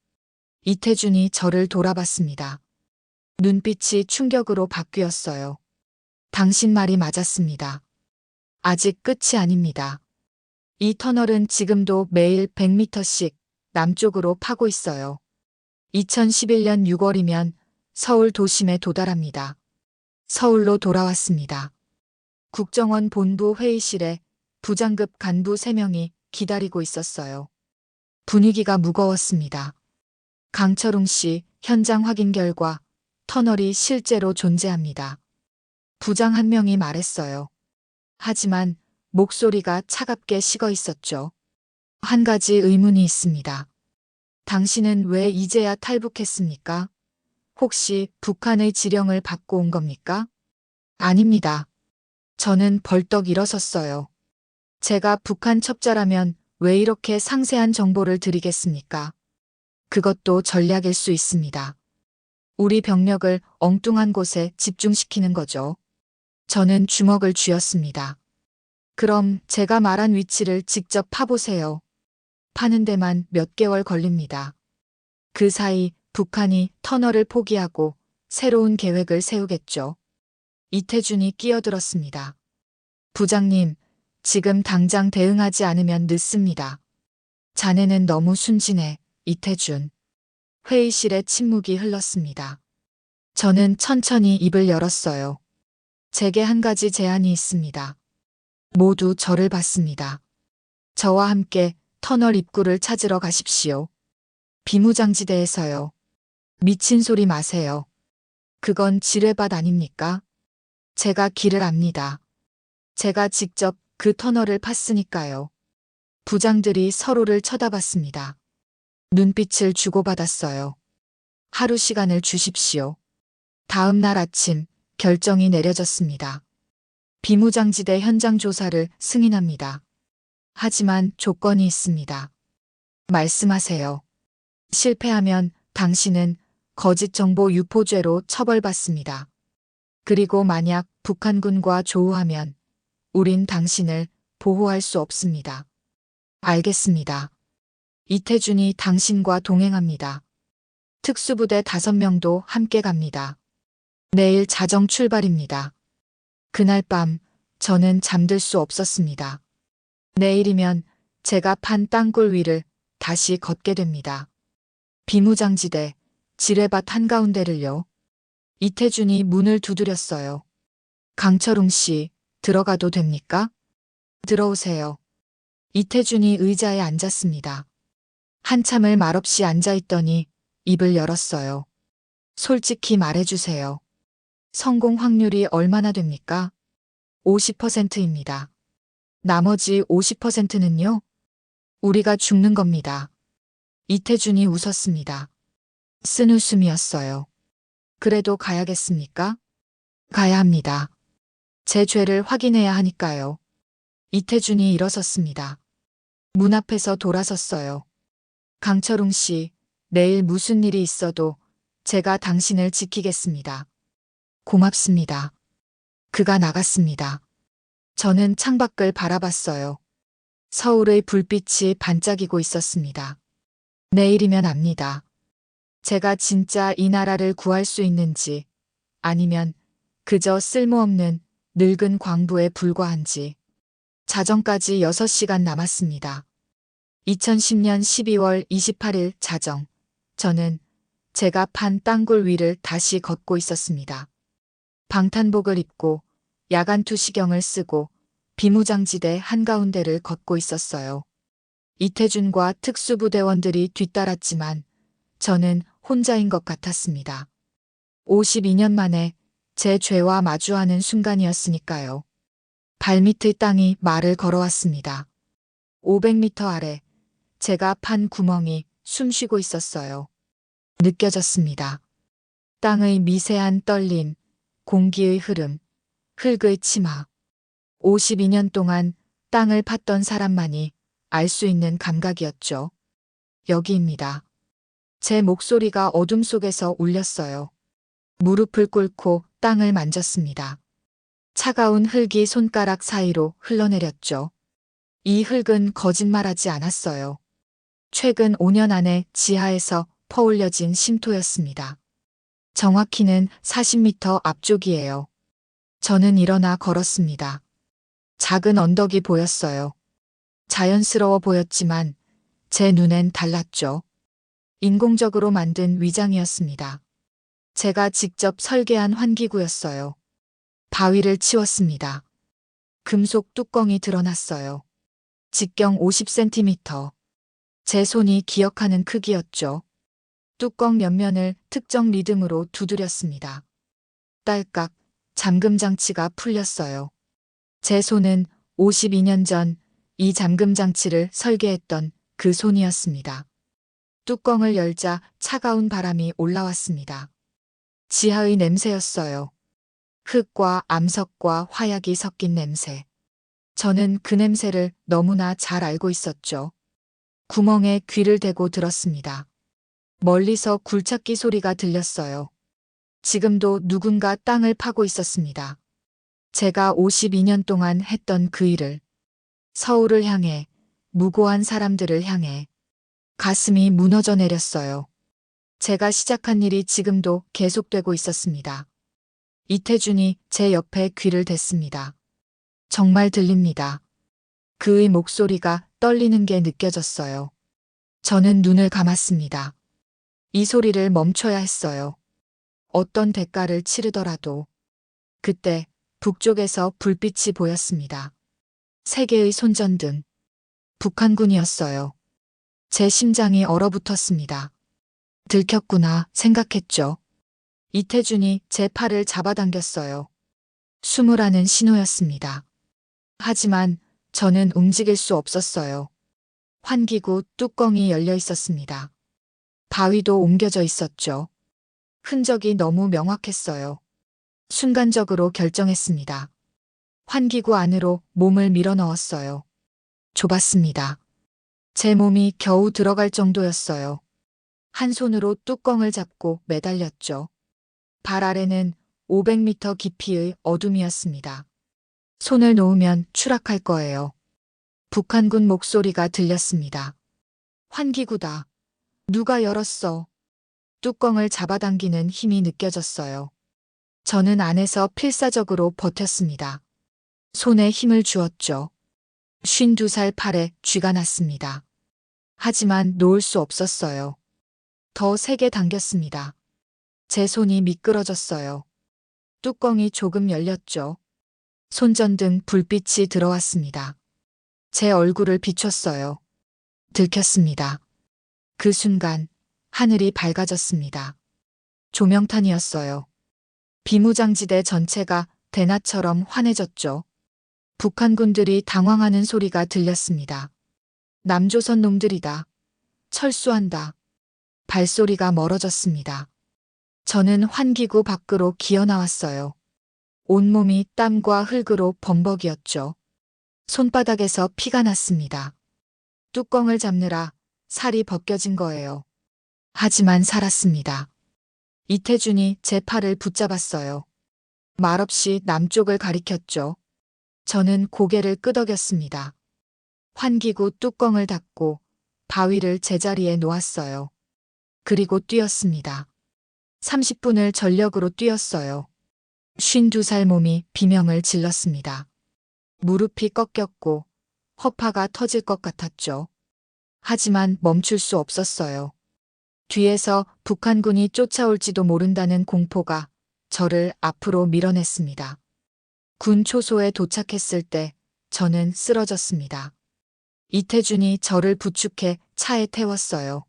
이태준이 저를 돌아봤습니다. 눈빛이 충격으로 바뀌었어요. 당신 말이 맞았습니다. 아직 끝이 아닙니다. 이 터널은 지금도 매일 100m씩 남쪽으로 파고 있어요. 2011년 6월이면 서울 도심에 도달합니다. 서울로 돌아왔습니다. 국정원 본부 회의실에 부장급 간부 3명이 기다리고 있었어요. 분위기가 무거웠습니다. 강철웅 씨 현장 확인 결과 터널이 실제로 존재합니다. 부장 한 명이 말했어요. 하지만 목소리가 차갑게 식어 있었죠. 한 가지 의문이 있습니다. 당신은 왜 이제야 탈북했습니까? 혹시 북한의 지령을 받고 온 겁니까? 아닙니다. 저는 벌떡 일어섰어요. 제가 북한 첩자라면 왜 이렇게 상세한 정보를 드리겠습니까? 그것도 전략일 수 있습니다. 우리 병력을 엉뚱한 곳에 집중시키는 거죠. 저는 주먹을 쥐었습니다. 그럼 제가 말한 위치를 직접 파보세요. 파는 데만 몇 개월 걸립니다. 그 사이 북한이 터널을 포기하고 새로운 계획을 세우겠죠. 이태준이 끼어들었습니다. 부장님, 지금 당장 대응하지 않으면 늦습니다. 자네는 너무 순진해, 이태준. 회의실에 침묵이 흘렀습니다. 저는 천천히 입을 열었어요. 제게 한 가지 제안이 있습니다. 모두 저를 봤습니다. 저와 함께 터널 입구를 찾으러 가십시오. 비무장지대에서요. 미친 소리 마세요. 그건 지뢰밭 아닙니까? 제가 길을 압니다. 제가 직접 그 터널을 팠으니까요. 부장들이 서로를 쳐다봤습니다. 눈빛을 주고받았어요. 하루 시간을 주십시오. 다음 날 아침 결정이 내려졌습니다. 비무장지대 현장 조사를 승인합니다. 하지만 조건이 있습니다. 말씀하세요. 실패하면 당신은 거짓 정보 유포죄로 처벌받습니다. 그리고 만약 북한군과 조우하면 우린 당신을 보호할 수 없습니다. 알겠습니다. 이태준이 당신과 동행합니다. 특수부대 5명도 함께 갑니다. 내일 자정 출발입니다. 그날 밤 저는 잠들 수 없었습니다. 내일이면 제가 판 땅굴 위를 다시 걷게 됩니다. 비무장지대, 지뢰밭 한가운데를요. 이태준이 문을 두드렸어요. 강철웅 씨, 들어가도 됩니까? 들어오세요. 이태준이 의자에 앉았습니다. 한참을 말없이 앉아있더니 입을 열었어요. 솔직히 말해주세요. 성공 확률이 얼마나 됩니까? 50%입니다. 나머지 50%는요? 우리가 죽는 겁니다. 이태준이 웃었습니다. 쓴 웃음이었어요. 그래도 가야겠습니까? 가야 합니다. 제 죄를 확인해야 하니까요. 이태준이 일어섰습니다. 문 앞에서 돌아섰어요. 강철웅 씨, 내일 무슨 일이 있어도 제가 당신을 지키겠습니다. 고맙습니다. 그가 나갔습니다. 저는 창밖을 바라봤어요. 서울의 불빛이 반짝이고 있었습니다. 내일이면 압니다. 제가 진짜 이 나라를 구할 수 있는지, 아니면 그저 쓸모없는 늙은 광부에 불과한지. 자정까지 6시간 남았습니다. 2010년 12월 28일 자정. 저는 제가 판 땅굴 위를 다시 걷고 있었습니다. 방탄복을 입고 야간 투시경을 쓰고 비무장지대 한가운데를 걷고 있었어요. 이태준과 특수부대원들이 뒤따랐지만 저는 혼자인 것 같았습니다. 52년 만에 제 죄와 마주하는 순간이었으니까요. 발밑의 땅이 말을 걸어왔습니다. 500m 아래 제가 판 구멍이 숨쉬고 있었어요. 느껴졌습니다. 땅의 미세한 떨림, 공기의 흐름, 흙의 치마. 52년 동안 땅을 팠던 사람만이 알 수 있는 감각이었죠. 여기입니다. 제 목소리가 어둠 속에서 울렸어요. 무릎을 꿇고 땅을 만졌습니다. 차가운 흙이 손가락 사이로 흘러내렸죠. 이 흙은 거짓말하지 않았어요. 최근 5년 안에 지하에서 퍼올려진 쉼토였습니다. 정확히는 40m 앞쪽이에요. 저는 일어나 걸었습니다. 작은 언덕이 보였어요. 자연스러워 보였지만 제 눈엔 달랐죠. 인공적으로 만든 위장이었습니다. 제가 직접 설계한 환기구였어요. 바위를 치웠습니다. 금속 뚜껑이 드러났어요. 직경 50cm. 제 손이 기억하는 크기였죠. 뚜껑 옆면을 특정 리듬으로 두드렸습니다. 딸깍, 잠금 장치가 풀렸어요. 제 손은 52년 전 이 잠금 장치를 설계했던 그 손이었습니다. 뚜껑을 열자 차가운 바람이 올라왔습니다. 지하의 냄새였어요. 흙과 암석과 화약이 섞인 냄새. 저는 그 냄새를 너무나 잘 알고 있었죠. 구멍에 귀를 대고 들었습니다. 멀리서 굴착기 소리가 들렸어요. 지금도 누군가 땅을 파고 있었습니다. 제가 52년 동안 했던 그 일을. 서울을 향해, 무고한 사람들을 향해. 가슴이 무너져 내렸어요. 제가 시작한 일이 지금도 계속되고 있었습니다. 이태준이 제 옆에 귀를 댔습니다. 정말 들립니다. 그의 목소리가 떨리는 게 느껴졌어요. 저는 눈을 감았습니다. 이 소리를 멈춰야 했어요. 어떤 대가를 치르더라도. 그때 북쪽에서 불빛이 보였습니다. 3개의 손전등. 북한군이었어요. 제 심장이 얼어붙었습니다. 들켰구나 생각했죠. 이태준이 제 팔을 잡아당겼어요. 숨으라는 신호였습니다. 하지만 저는 움직일 수 없었어요. 환기구 뚜껑이 열려 있었습니다. 바위도 옮겨져 있었죠. 흔적이 너무 명확했어요. 순간적으로 결정했습니다. 환기구 안으로 몸을 밀어 넣었어요. 좁았습니다. 제 몸이 겨우 들어갈 정도였어요. 한 손으로 뚜껑을 잡고 매달렸죠. 발 아래는 500m 깊이의 어둠이었습니다. 손을 놓으면 추락할 거예요. 북한군 목소리가 들렸습니다. 환기구다. 누가 열었어? 뚜껑을 잡아당기는 힘이 느껴졌어요. 저는 안에서 필사적으로 버텼습니다. 손에 힘을 주었죠. 52살 팔에 쥐가 났습니다. 하지만 놓을 수 없었어요. 더 세게 당겼습니다. 제 손이 미끄러졌어요. 뚜껑이 조금 열렸죠. 손전등 불빛이 들어왔습니다. 제 얼굴을 비췄어요. 들켰습니다. 그 순간 하늘이 밝아졌습니다. 조명탄이었어요. 비무장지대 전체가 대낮처럼 환해졌죠. 북한군들이 당황하는 소리가 들렸습니다. 남조선 놈들이다. 철수한다. 발소리가 멀어졌습니다. 저는 환기구 밖으로 기어 나왔어요. 온몸이 땀과 흙으로 범벅이었죠. 손바닥에서 피가 났습니다. 뚜껑을 잡느라 살이 벗겨진 거예요. 하지만 살았습니다. 이태준이 제 팔을 붙잡았어요. 말없이 남쪽을 가리켰죠. 저는 고개를 끄덕였습니다. 환기구 뚜껑을 닫고 바위를 제자리에 놓았어요. 그리고 뛰었습니다. 30분을 전력으로 뛰었어요. 52살 몸이 비명을 질렀습니다. 무릎이 꺾였고 허파가 터질 것 같았죠. 하지만 멈출 수 없었어요. 뒤에서 북한군이 쫓아올지도 모른다는 공포가 저를 앞으로 밀어냈습니다. 군 초소에 도착했을 때 저는 쓰러졌습니다. 이태준이 저를 부축해 차에 태웠어요.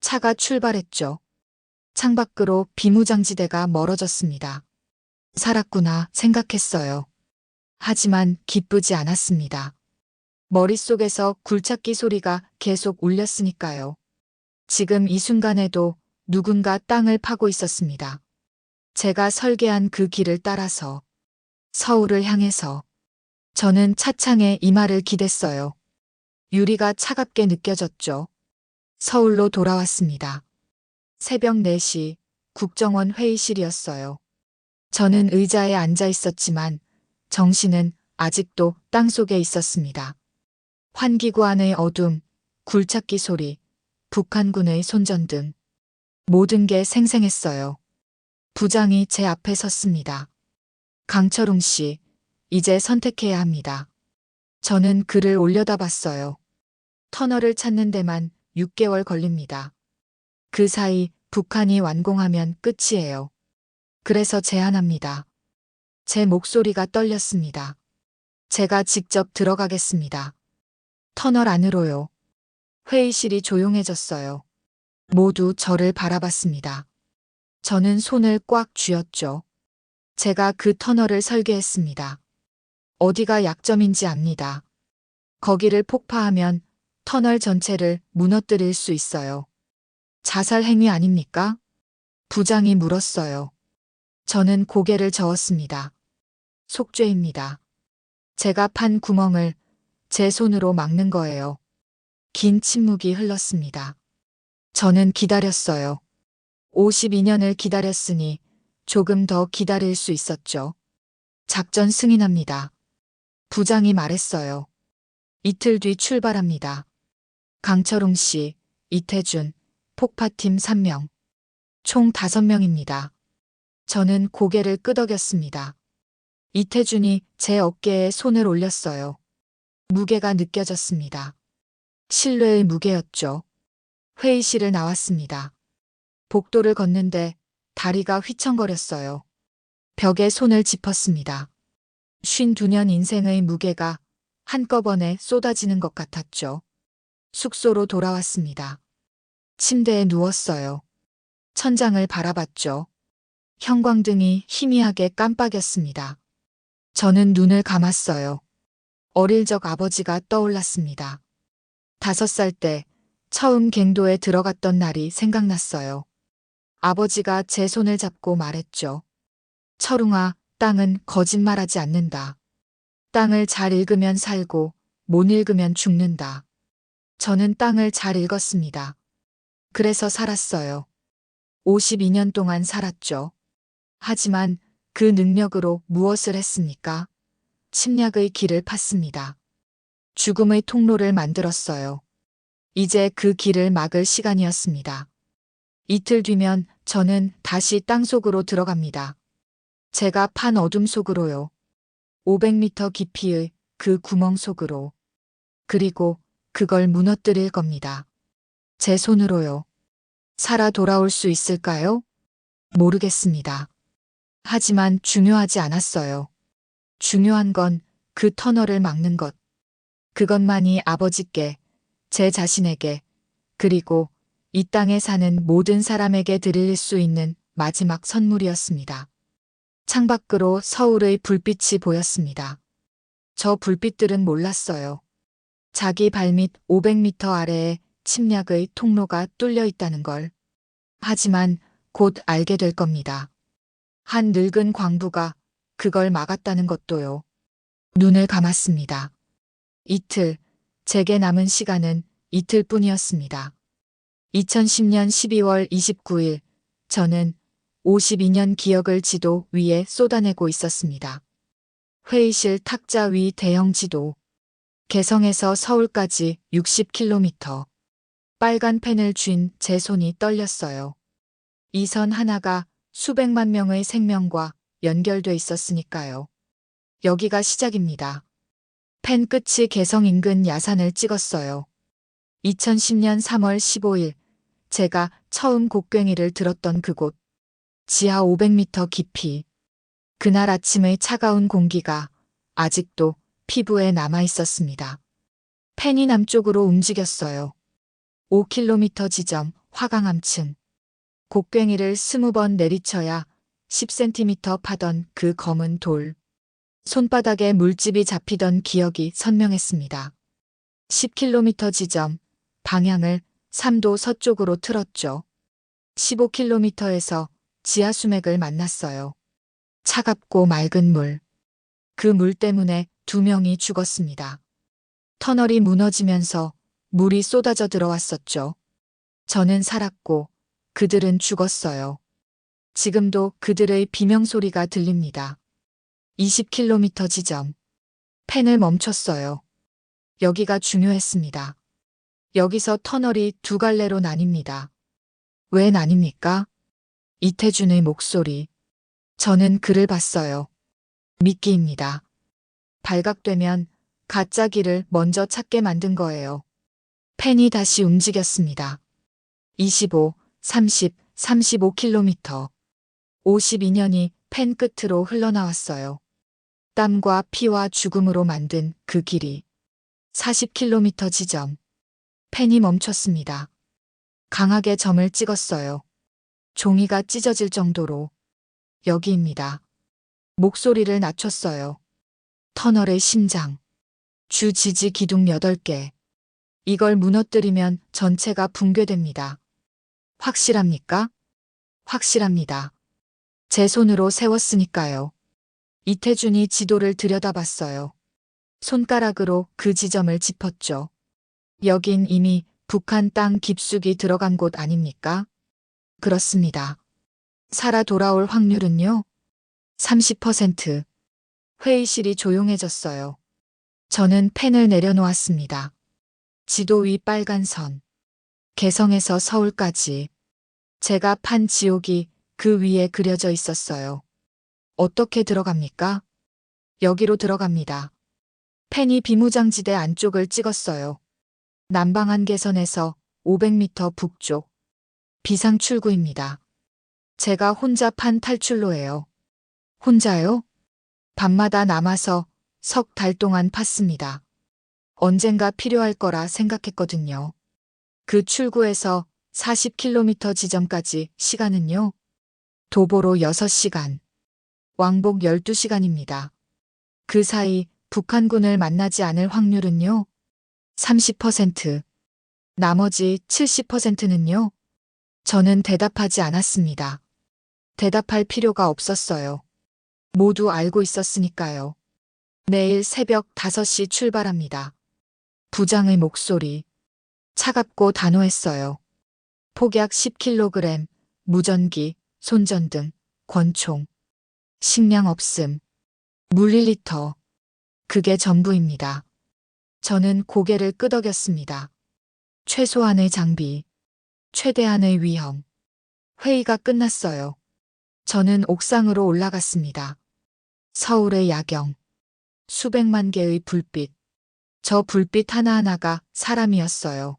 차가 출발했죠. 창밖으로 비무장지대가 멀어졌습니다. 살았구나 생각했어요. 하지만 기쁘지 않았습니다. 머릿속에서 굴착기 소리가 계속 울렸으니까요. 지금 이 순간에도 누군가 땅을 파고 있었습니다. 제가 설계한 그 길을 따라서 서울을 향해서 저는 차창에 이마를 기댔어요. 유리가 차갑게 느껴졌죠. 서울로 돌아왔습니다. 새벽 4시 국정원 회의실이었어요. 저는 의자에 앉아 있었지만 정신은 아직도 땅속에 있었습니다. 환기구 안의 어둠, 굴착기 소리, 북한군의 손전등. 모든 게 생생했어요. 부장이 제 앞에 섰습니다. 강철웅 씨, 이제 선택해야 합니다. 저는 그를 올려다봤어요. 터널을 찾는 데만 6개월 걸립니다. 그 사이 북한이 완공하면 끝이에요. 그래서 제안합니다. 제 목소리가 떨렸습니다. 제가 직접 들어가겠습니다. 터널 안으로요. 회의실이 조용해졌어요. 모두 저를 바라봤습니다. 저는 손을 꽉 쥐었죠. 제가 그 터널을 설계했습니다. 어디가 약점인지 압니다. 거기를 폭파하면 터널 전체를 무너뜨릴 수 있어요. 자살 행위 아닙니까? 부장이 물었어요. 저는 고개를 저었습니다. 속죄입니다. 제가 판 구멍을 제 손으로 막는 거예요. 긴 침묵이 흘렀습니다. 저는 기다렸어요. 52년을 기다렸으니 조금 더 기다릴 수 있었죠. 작전 승인합니다. 부장이 말했어요. 이틀 뒤 출발합니다. 강철웅 씨, 이태준, 폭파팀 3명. 총 5명입니다. 저는 고개를 끄덕였습니다. 이태준이 제 어깨에 손을 올렸어요. 무게가 느껴졌습니다. 신뢰의 무게였죠. 회의실을 나왔습니다. 복도를 걷는데 다리가 휘청거렸어요. 벽에 손을 짚었습니다. 52년 인생의 무게가 한꺼번에 쏟아지는 것 같았죠. 숙소로 돌아왔습니다. 침대에 누웠어요. 천장을 바라봤죠. 형광등이 희미하게 깜빡였습니다. 저는 눈을 감았어요. 어릴 적 아버지가 떠올랐습니다. 5살 때 처음 갱도에 들어갔던 날이 생각났어요. 아버지가 제 손을 잡고 말했죠. 철웅아, 땅은 거짓말하지 않는다. 땅을 잘 읽으면 살고 못 읽으면 죽는다. 저는 땅을 잘 읽었습니다. 그래서 살았어요. 52년 동안 살았죠. 하지만 그 능력으로 무엇을 했습니까? 침략의 길을 팠습니다. 죽음의 통로를 만들었어요. 이제 그 길을 막을 시간이었습니다. 이틀 뒤면 저는 다시 땅속으로 들어갑니다. 제가 판 어둠 속으로요. 500m 깊이의 그 구멍 속으로. 그리고 그걸 무너뜨릴 겁니다. 제 손으로요. 살아 돌아올 수 있을까요? 모르겠습니다. 하지만 중요하지 않았어요. 중요한 건 그 터널을 막는 것. 그것만이 아버지께, 제 자신에게, 그리고 이 땅에 사는 모든 사람에게 드릴 수 있는 마지막 선물이었습니다. 창밖으로 서울의 불빛이 보였습니다. 저 불빛들은 몰랐어요. 자기 발밑 500m 아래에 침략의 통로가 뚫려 있다는 걸. 하지만 곧 알게 될 겁니다. 한 늙은 광부가 그걸 막았다는 것도요. 눈을 감았습니다. 이틀, 제게 남은 시간은 이틀뿐이었습니다. 2010년 12월 29일, 저는 52년 기억을 지도 위에 쏟아내고 있었습니다. 회의실 탁자 위 대형 지도. 개성에서 서울까지 60km. 빨간 펜을 쥔 제 손이 떨렸어요. 이 선 하나가 수백만 명의 생명과 연결돼 있었으니까요. 여기가 시작입니다. 펜 끝이 개성 인근 야산을 찍었어요. 2010년 3월 15일, 제가 처음 곡괭이를 들었던 그곳. 지하 500m 깊이. 그날 아침의 차가운 공기가 아직도 피부에 남아 있었습니다. 펜이 남쪽으로 움직였어요. 5km 지점, 화강암층. 곡괭이를 20번 내리쳐야 10cm 파던 그 검은 돌. 손바닥에 물집이 잡히던 기억이 선명했습니다. 10km 지점, 방향을 3도 서쪽으로 틀었죠. 15km에서 지하 수맥을 만났어요. 차갑고 맑은 물. 그 물 때문에 2명이 죽었습니다. 터널이 무너지면서 물이 쏟아져 들어왔었죠. 저는 살았고 그들은 죽었어요. 지금도 그들의 비명소리가 들립니다. 20km 지점. 펜을 멈췄어요. 여기가 중요했습니다. 여기서 터널이 2갈래로 나뉩니다. 왜 나뉩니까? 이태준의 목소리. 저는 그를 봤어요. 미끼입니다. 발각되면 가짜 길을 먼저 찾게 만든 거예요. 펜이 다시 움직였습니다. 25, 30, 35km. 52년이 펜 끝으로 흘러나왔어요. 땀과 피와 죽음으로 만든 그 길이. 40km 지점. 펜이 멈췄습니다. 강하게 점을 찍었어요. 종이가 찢어질 정도로. 여기입니다. 목소리를 낮췄어요. 터널의 심장. 주 지지 기둥 8개. 이걸 무너뜨리면 전체가 붕괴됩니다. 확실합니까? 확실합니다. 제 손으로 세웠으니까요. 이태준이 지도를 들여다봤어요. 손가락으로 그 지점을 짚었죠. 여긴 이미 북한 땅 깊숙이 들어간 곳 아닙니까? 그렇습니다. 살아 돌아올 확률은요? 30%. 회의실이 조용해졌어요. 저는 펜을 내려놓았습니다. 지도 위 빨간 선. 개성에서 서울까지. 제가 판 지옥이 그 위에 그려져 있었어요. 어떻게 들어갑니까? 여기로 들어갑니다. 펜이 비무장지대 안쪽을 찍었어요. 남방한 개선에서 500m 북쪽. 비상 출구입니다. 제가 혼자 판 탈출로예요. 혼자요? 밤마다 남아서 석 달 동안 팠습니다. 언젠가 필요할 거라 생각했거든요. 그 출구에서 40km 지점까지 시간은요? 도보로 6시간. 왕복 12시간입니다. 그 사이 북한군을 만나지 않을 확률은요? 30%. 나머지 70%는요? 저는 대답하지 않았습니다. 대답할 필요가 없었어요. 모두 알고 있었으니까요. 내일 새벽 5시 출발합니다. 부장의 목소리. 차갑고 단호했어요. 폭약 10kg, 무전기, 손전등, 권총. 식량 없음. 물 1리터. 그게 전부입니다. 저는 고개를 끄덕였습니다. 최소한의 장비. 최대한의 위험. 회의가 끝났어요. 저는 옥상으로 올라갔습니다. 서울의 야경. 수백만 개의 불빛. 저 불빛 하나하나가 사람이었어요.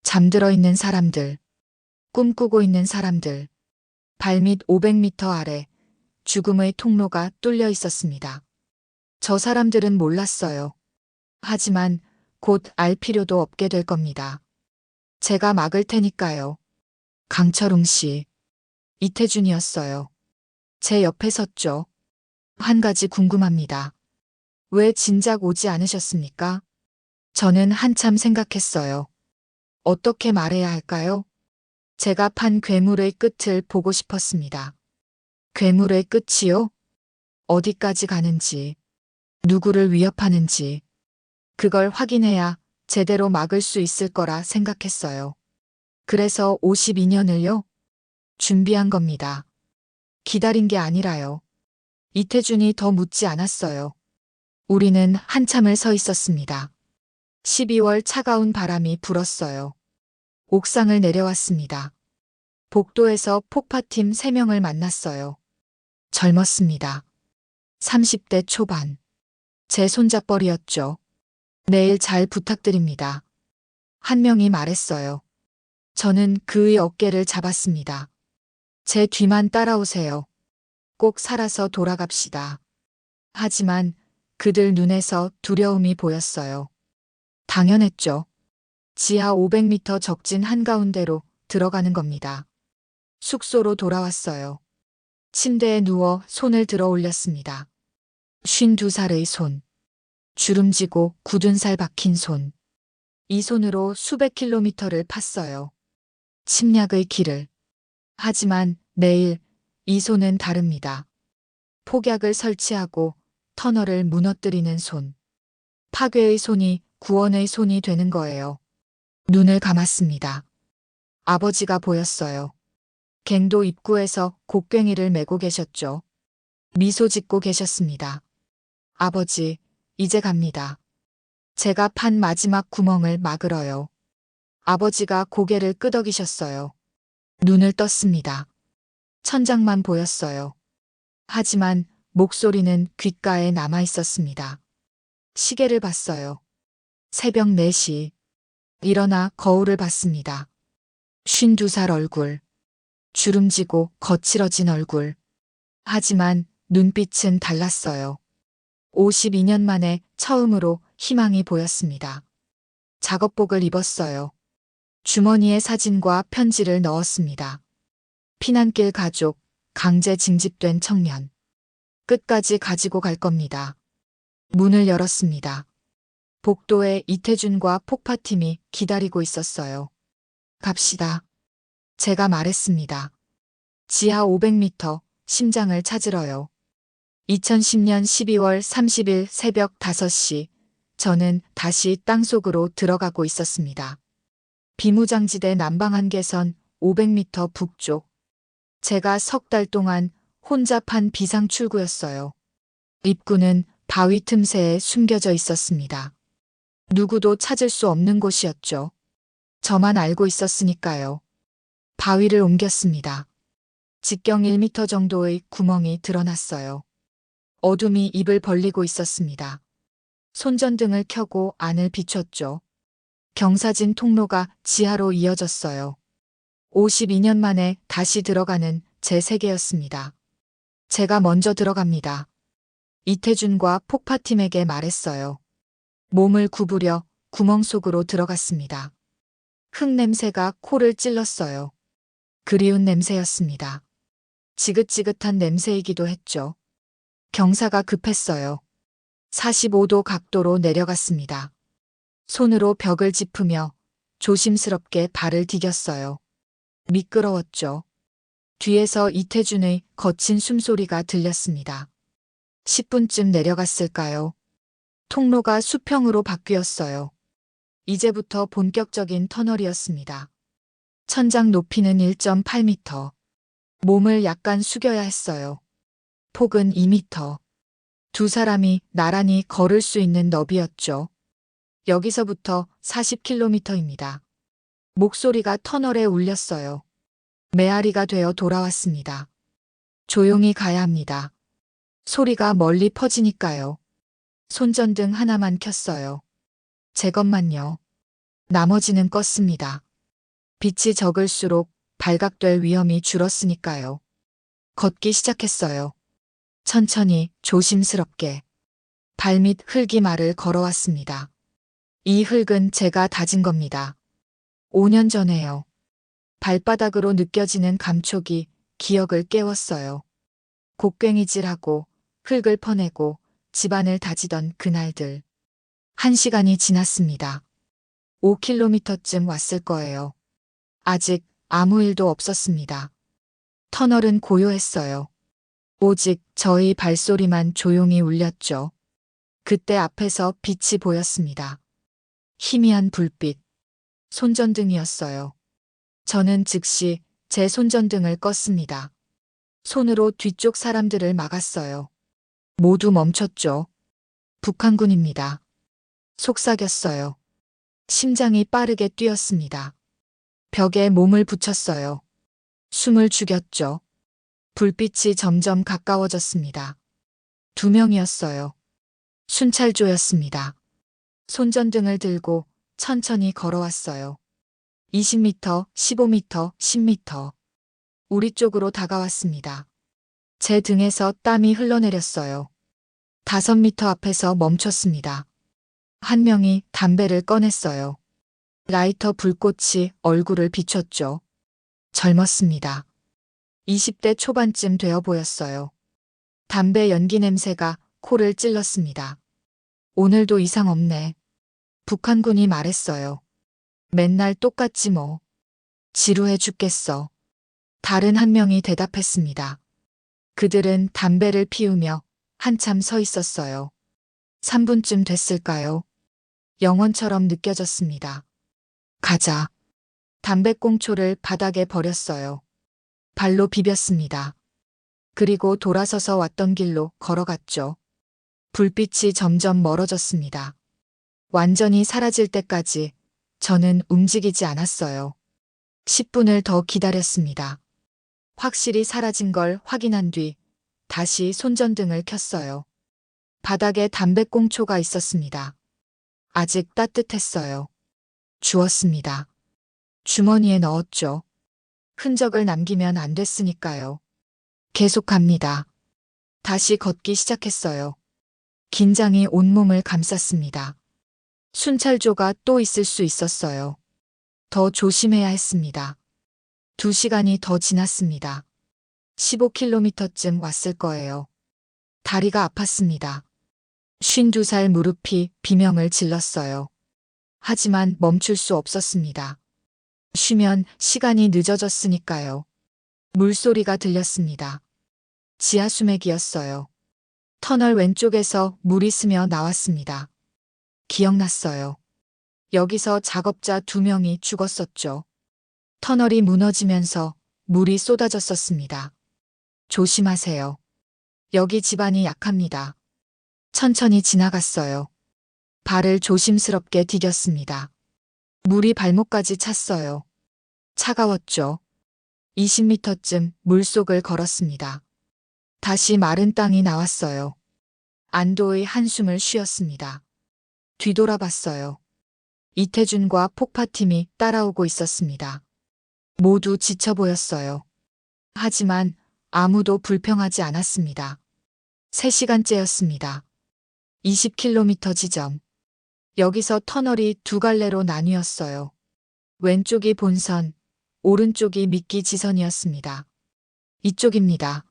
잠들어 있는 사람들. 꿈꾸고 있는 사람들. 발밑 500m 아래 죽음의 통로가 뚫려 있었습니다. 저 사람들은 몰랐어요. 하지만 곧 알 필요도 없게 될 겁니다. 제가 막을 테니까요. 강철웅 씨. 이태준이었어요. 제 옆에 섰죠. 한 가지 궁금합니다. 왜 진작 오지 않으셨습니까? 저는 한참 생각했어요. 어떻게 말해야 할까요? 제가 판 괴물의 끝을 보고 싶었습니다. 괴물의 끝이요? 어디까지 가는지, 누구를 위협하는지, 그걸 확인해야 제대로 막을 수 있을 거라 생각했어요. 그래서 52년을요? 준비한 겁니다. 기다린 게 아니라요. 이태준이 더 묻지 않았어요. 우리는 한참을 서 있었습니다. 12월 차가운 바람이 불었어요. 옥상을 내려왔습니다. 복도에서 폭파팀 3명을 만났어요. 젊었습니다. 30대 초반. 제 손잡벌이었죠. 내일 잘 부탁드립니다. 한 명이 말했어요. 저는 그의 어깨를 잡았습니다. 제 뒤만 따라오세요. 꼭 살아서 돌아갑시다. 하지만 그들 눈에서 두려움이 보였어요. 당연했죠. 지하 500m 적진 한가운데로 들어가는 겁니다. 숙소로 돌아왔어요. 침대에 누워 손을 들어 올렸습니다. 52살의 손. 주름지고 굳은 살 박힌 손. 이 손으로 수백 킬로미터를 팠어요. 침략의 길을. 하지만 내일 이 손은 다릅니다. 폭약을 설치하고 터널을 무너뜨리는 손. 파괴의 손이 구원의 손이 되는 거예요. 눈을 감았습니다. 아버지가 보였어요. 갱도 입구에서 곡괭이를 메고 계셨죠. 미소 짓고 계셨습니다. 아버지, 이제 갑니다. 제가 판 마지막 구멍을 막으러요. 아버지가 고개를 끄덕이셨어요. 눈을 떴습니다. 천장만 보였어요. 하지만 목소리는 귓가에 남아 있었습니다. 시계를 봤어요. 새벽 4시. 일어나 거울을 봤습니다. 52살 얼굴. 주름지고 거칠어진 얼굴. 하지만 눈빛은 달랐어요. 52년 만에 처음으로 희망이 보였습니다. 작업복을 입었어요. 주머니에 사진과 편지를 넣었습니다. 피난길 가족, 강제 징집된 청년. 끝까지 가지고 갈 겁니다. 문을 열었습니다. 복도에 이태준과 폭파팀이 기다리고 있었어요. 갑시다. 제가 말했습니다. 지하 500m, 심장을 찾으러요. 2010년 12월 30일 새벽 5시, 저는 다시 땅속으로 들어가고 있었습니다. 비무장지대 남방 한계선 500m 북쪽. 제가 석 달 동안 혼자 판 비상 출구였어요. 입구는 바위 틈새에 숨겨져 있었습니다. 누구도 찾을 수 없는 곳이었죠. 저만 알고 있었으니까요. 바위를 옮겼습니다. 직경 1m 정도의 구멍이 드러났어요. 어둠이 입을 벌리고 있었습니다. 손전등을 켜고 안을 비췄죠. 경사진 통로가 지하로 이어졌어요. 52년 만에 다시 들어가는 제 세계였습니다. 제가 먼저 들어갑니다. 이태준과 폭파팀에게 말했어요. 몸을 구부려 구멍 속으로 들어갔습니다. 흙 냄새가 코를 찔렀어요. 그리운 냄새였습니다. 지긋지긋한 냄새이기도 했죠. 경사가 급했어요. 45도 각도로 내려갔습니다. 손으로 벽을 짚으며 조심스럽게 발을 디뎠어요. 미끄러웠죠. 뒤에서 이태준의 거친 숨소리가 들렸습니다. 10분쯤 내려갔을까요? 통로가 수평으로 바뀌었어요. 이제부터 본격적인 터널이었습니다. 천장 높이는 1.8m. 몸을 약간 숙여야 했어요. 폭은 2m. 두 사람이 나란히 걸을 수 있는 너비였죠. 여기서부터 40km입니다. 목소리가 터널에 울렸어요. 메아리가 되어 돌아왔습니다. 조용히 가야 합니다. 소리가 멀리 퍼지니까요. 손전등 하나만 켰어요. 제 것만요. 나머지는 껐습니다. 빛이 적을수록 발각될 위험이 줄었으니까요. 걷기 시작했어요. 천천히 조심스럽게. 발밑 흙이 말을 걸어왔습니다. 이 흙은 제가 다진 겁니다. 5년 전에요. 발바닥으로 느껴지는 감촉이 기억을 깨웠어요. 곡괭이질하고 흙을 퍼내고 집안을 다지던 그날들. 1시간이 지났습니다. 5km쯤 왔을 거예요. 아직 아무 일도 없었습니다. 터널은 고요했어요. 오직 저희 발소리만 조용히 울렸죠. 그때 앞에서 빛이 보였습니다. 희미한 불빛. 손전등이었어요. 저는 즉시 제 손전등을 껐습니다. 손으로 뒤쪽 사람들을 막았어요. 모두 멈췄죠. 북한군입니다. 속삭였어요. 심장이 빠르게 뛰었습니다. 벽에 몸을 붙였어요. 숨을 죽였죠. 불빛이 점점 가까워졌습니다. 2명이었어요. 순찰조였습니다. 손전등을 들고 천천히 걸어왔어요. 20m, 15m, 10m. 우리 쪽으로 다가왔습니다. 제 등에서 땀이 흘러내렸어요. 5m 앞에서 멈췄습니다. 한 명이 담배를 꺼냈어요. 라이터 불꽃이 얼굴을 비췄죠. 젊었습니다. 20대 초반쯤 되어 보였어요. 담배 연기 냄새가 코를 찔렀습니다. 오늘도 이상 없네. 북한군이 말했어요. 맨날 똑같지 뭐. 지루해 죽겠어. 다른 한 명이 대답했습니다. 그들은 담배를 피우며 한참 서 있었어요. 3분쯤 됐을까요? 영원처럼 느껴졌습니다. 가자. 담배꽁초를 바닥에 버렸어요. 발로 비볐습니다. 그리고 돌아서서 왔던 길로 걸어갔죠. 불빛이 점점 멀어졌습니다. 완전히 사라질 때까지 저는 움직이지 않았어요. 10분을 더 기다렸습니다. 확실히 사라진 걸 확인한 뒤 다시 손전등을 켰어요. 바닥에 담배꽁초가 있었습니다. 아직 따뜻했어요. 주웠습니다. 주머니에 넣었죠. 흔적을 남기면 안 됐으니까요. 계속 갑니다. 다시 걷기 시작했어요. 긴장이 온몸을 감쌌습니다. 순찰조가 또 있을 수 있었어요. 더 조심해야 했습니다. 2시간이 더 지났습니다. 15km쯤 왔을 거예요. 다리가 아팠습니다. 52살 무릎이 비명을 질렀어요. 하지만 멈출 수 없었습니다. 쉬면 시간이 늦어졌으니까요. 물소리가 들렸습니다. 지하 수맥이었어요. 터널 왼쪽에서 물이 스며 나왔습니다. 기억났어요. 여기서 작업자 2명이 죽었었죠. 터널이 무너지면서 물이 쏟아졌었습니다. 조심하세요. 여기 집안이 약합니다. 천천히 지나갔어요. 발을 조심스럽게 디뎠습니다. 물이 발목까지 찼어요. 차가웠죠. 20m쯤 물속을 걸었습니다. 다시 마른 땅이 나왔어요. 안도의 한숨을 쉬었습니다. 뒤돌아봤어요. 이태준과 폭파팀이 따라오고 있었습니다. 모두 지쳐 보였어요. 하지만 아무도 불평하지 않았습니다. 3시간째였습니다. 20km 지점. 여기서 터널이 2갈래로 나뉘었어요. 왼쪽이 본선, 오른쪽이 미끼 지선이었습니다. 이쪽입니다.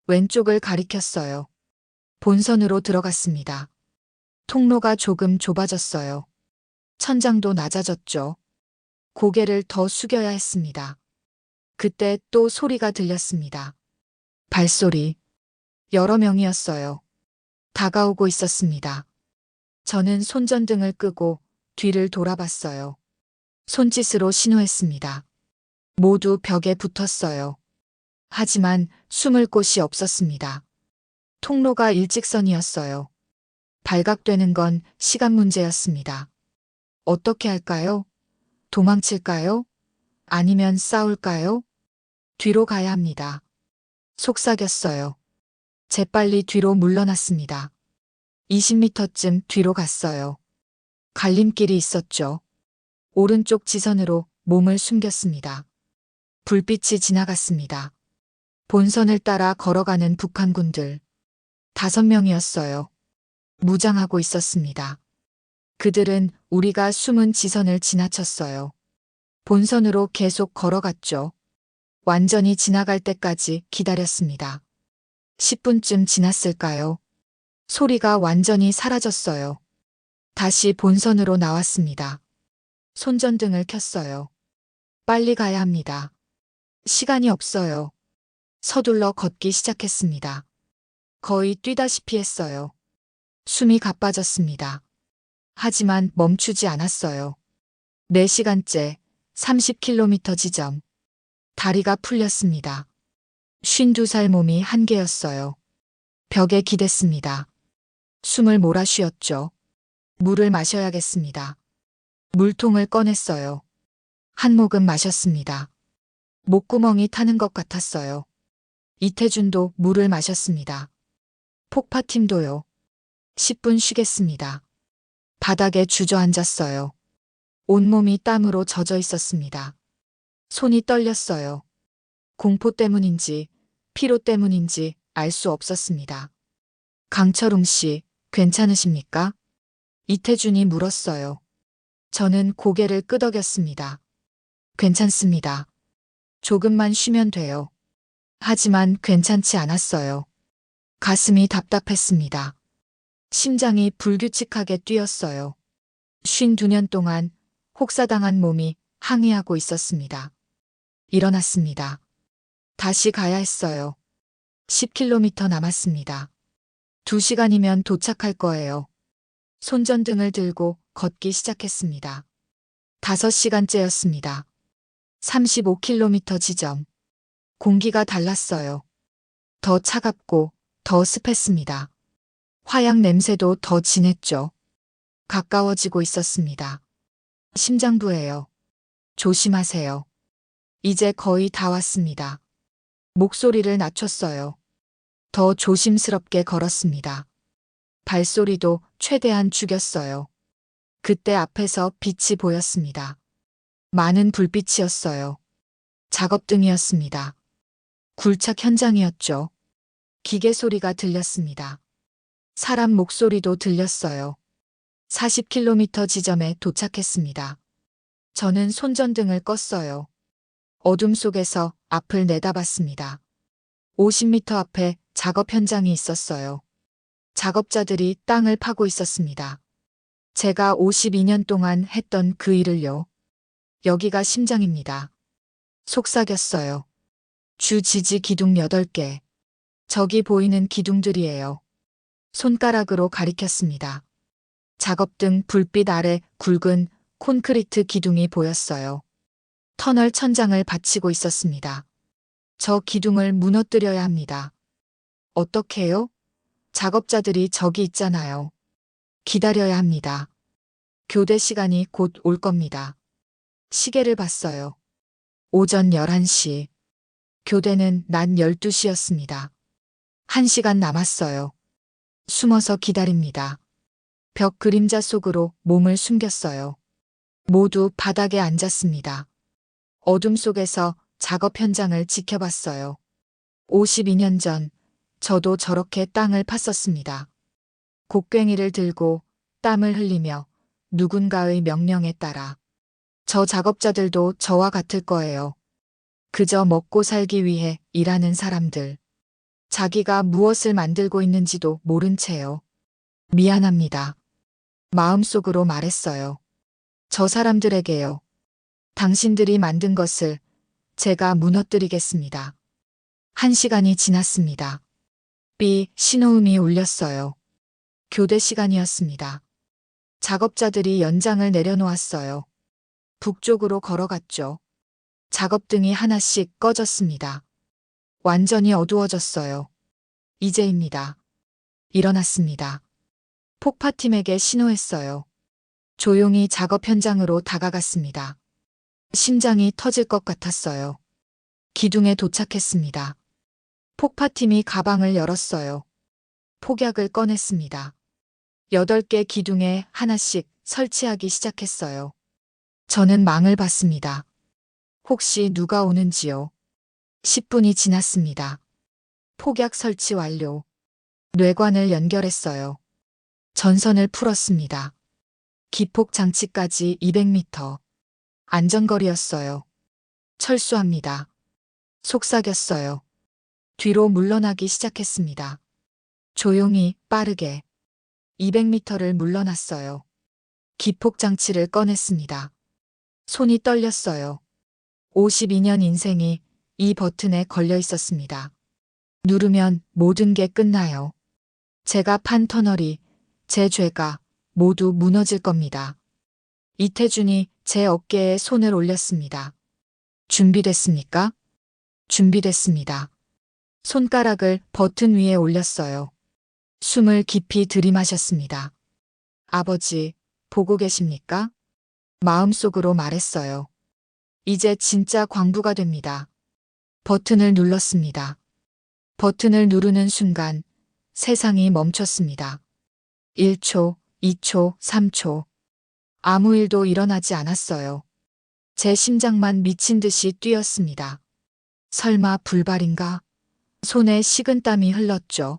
왼쪽을 가리켰어요. 본선으로 들어갔습니다. 통로가 조금 좁아졌어요. 천장도 낮아졌죠. 고개를 더 숙여야 했습니다. 그때 또 소리가 들렸습니다. 발소리. 여러 명이었어요. 다가오고 있었습니다. 저는 손전등을 끄고 뒤를 돌아봤어요. 손짓으로 신호했습니다. 모두 벽에 붙었어요. 하지만 숨을 곳이 없었습니다. 통로가 일직선이었어요. 발각되는 건 시간 문제였습니다. 어떻게 할까요? 도망칠까요? 아니면 싸울까요? 뒤로 가야 합니다. 속삭였어요. 재빨리 뒤로 물러났습니다. 20m쯤 뒤로 갔어요. 갈림길이 있었죠. 오른쪽 지선으로 몸을 숨겼습니다. 불빛이 지나갔습니다. 본선을 따라 걸어가는 북한군들. 5명이었어요. 무장하고 있었습니다. 그들은 우리가 숨은 지선을 지나쳤어요. 본선으로 계속 걸어갔죠. 완전히 지나갈 때까지 기다렸습니다. 10분쯤 지났을까요? 소리가 완전히 사라졌어요. 다시 본선으로 나왔습니다. 손전등을 켰어요. 빨리 가야 합니다. 시간이 없어요. 서둘러 걷기 시작했습니다. 거의 뛰다시피 했어요. 숨이 가빠졌습니다. 하지만 멈추지 않았어요. 4시간째 30km 지점. 다리가 풀렸습니다. 52살 몸이 한계였어요. 벽에 기댔습니다. 숨을 몰아 쉬었죠. 물을 마셔야겠습니다. 물통을 꺼냈어요. 한 모금 마셨습니다. 목구멍이 타는 것 같았어요. 이태준도 물을 마셨습니다. 폭파팀도요. 10분 쉬겠습니다. 바닥에 주저앉았어요. 온몸이 땀으로 젖어 있었습니다. 손이 떨렸어요. 공포 때문인지 피로 때문인지 알 수 없었습니다. 강철웅 씨, 괜찮으십니까? 이태준이 물었어요. 저는 고개를 끄덕였습니다. 괜찮습니다. 조금만 쉬면 돼요. 하지만 괜찮지 않았어요. 가슴이 답답했습니다. 심장이 불규칙하게 뛰었어요. 52년 동안 혹사당한 몸이 항의하고 있었습니다. 일어났습니다. 다시 가야 했어요. 10km 남았습니다. 2시간이면 도착할 거예요. 손전등을 들고 걷기 시작했습니다. 5시간째였습니다. 35km 지점. 공기가 달랐어요. 더 차갑고 더 습했습니다. 화약 냄새도 더 진했죠. 가까워지고 있었습니다. 심장부예요. 조심하세요. 이제 거의 다 왔습니다. 목소리를 낮췄어요. 더 조심스럽게 걸었습니다. 발소리도 최대한 죽였어요. 그때 앞에서 빛이 보였습니다. 많은 불빛이었어요. 작업등이었습니다. 굴착 현장이었죠. 기계 소리가 들렸습니다. 사람 목소리도 들렸어요. 40km 지점에 도착했습니다. 저는 손전등을 껐어요. 어둠 속에서 앞을 내다봤습니다. 50m 앞에 작업 현장이 있었어요. 작업자들이 땅을 파고 있었습니다. 제가 52년 동안 했던 그 일을요. 여기가 심장입니다. 속삭였어요. 주 지지 기둥 8개. 저기 보이는 기둥들이에요. 손가락으로 가리켰습니다. 작업등 불빛 아래 굵은 콘크리트 기둥이 보였어요. 터널 천장을 받치고 있었습니다. 저 기둥을 무너뜨려야 합니다. 어떻게요? 작업자들이 저기 있잖아요. 기다려야 합니다. 교대 시간이 곧 올 겁니다. 시계를 봤어요. 오전 11시. 교대는 낮 12시였습니다. 1시간 남았어요. 숨어서 기다립니다. 벽 그림자 속으로 몸을 숨겼어요. 모두 바닥에 앉았습니다. 어둠 속에서 작업 현장을 지켜봤어요. 52년 전 저도 저렇게 땅을 팠었습니다. 곡괭이를 들고 땀을 흘리며 누군가의 명령에 따라. 저 작업자들도 저와 같을 거예요. 그저 먹고 살기 위해 일하는 사람들. 자기가 무엇을 만들고 있는지도 모른 채요. 미안합니다. 마음속으로 말했어요. 저 사람들에게요. 당신들이 만든 것을 제가 무너뜨리겠습니다. 1시간이 지났습니다. 삐 신호음이 울렸어요. 교대 시간이었습니다. 작업자들이 연장을 내려놓았어요. 북쪽으로 걸어갔죠. 작업등이 하나씩 꺼졌습니다. 완전히 어두워졌어요. 이제입니다. 일어났습니다. 폭파팀에게 신호했어요. 조용히 작업 현장으로 다가갔습니다. 심장이 터질 것 같았어요. 기둥에 도착했습니다. 폭파팀이 가방을 열었어요. 폭약을 꺼냈습니다. 8개 기둥에 하나씩 설치하기 시작했어요. 저는 망을 봤습니다. 혹시 누가 오는지요? 10분이 지났습니다. 폭약 설치 완료. 뇌관을 연결했어요. 전선을 풀었습니다. 기폭 장치까지 200m. 안전거리였어요. 철수합니다. 속삭였어요. 뒤로 물러나기 시작했습니다. 조용히 빠르게 200m를 물러났어요. 기폭장치를 꺼냈습니다. 손이 떨렸어요. 52년 인생이 이 버튼에 걸려 있었습니다. 누르면 모든 게 끝나요. 제가 판 터널이, 제 죄가 모두 무너질 겁니다. 이태준이 제 어깨에 손을 올렸습니다. 준비됐습니까? 준비됐습니다. 손가락을 버튼 위에 올렸어요. 숨을 깊이 들이마셨습니다. 아버지, 보고 계십니까? 마음속으로 말했어요. 이제 진짜 광부가 됩니다. 버튼을 눌렀습니다. 버튼을 누르는 순간 세상이 멈췄습니다. 1초, 2초, 3초. 아무 일도 일어나지 않았어요. 제 심장만 미친 듯이 뛰었습니다. 설마 불발인가? 손에 식은땀이 흘렀죠.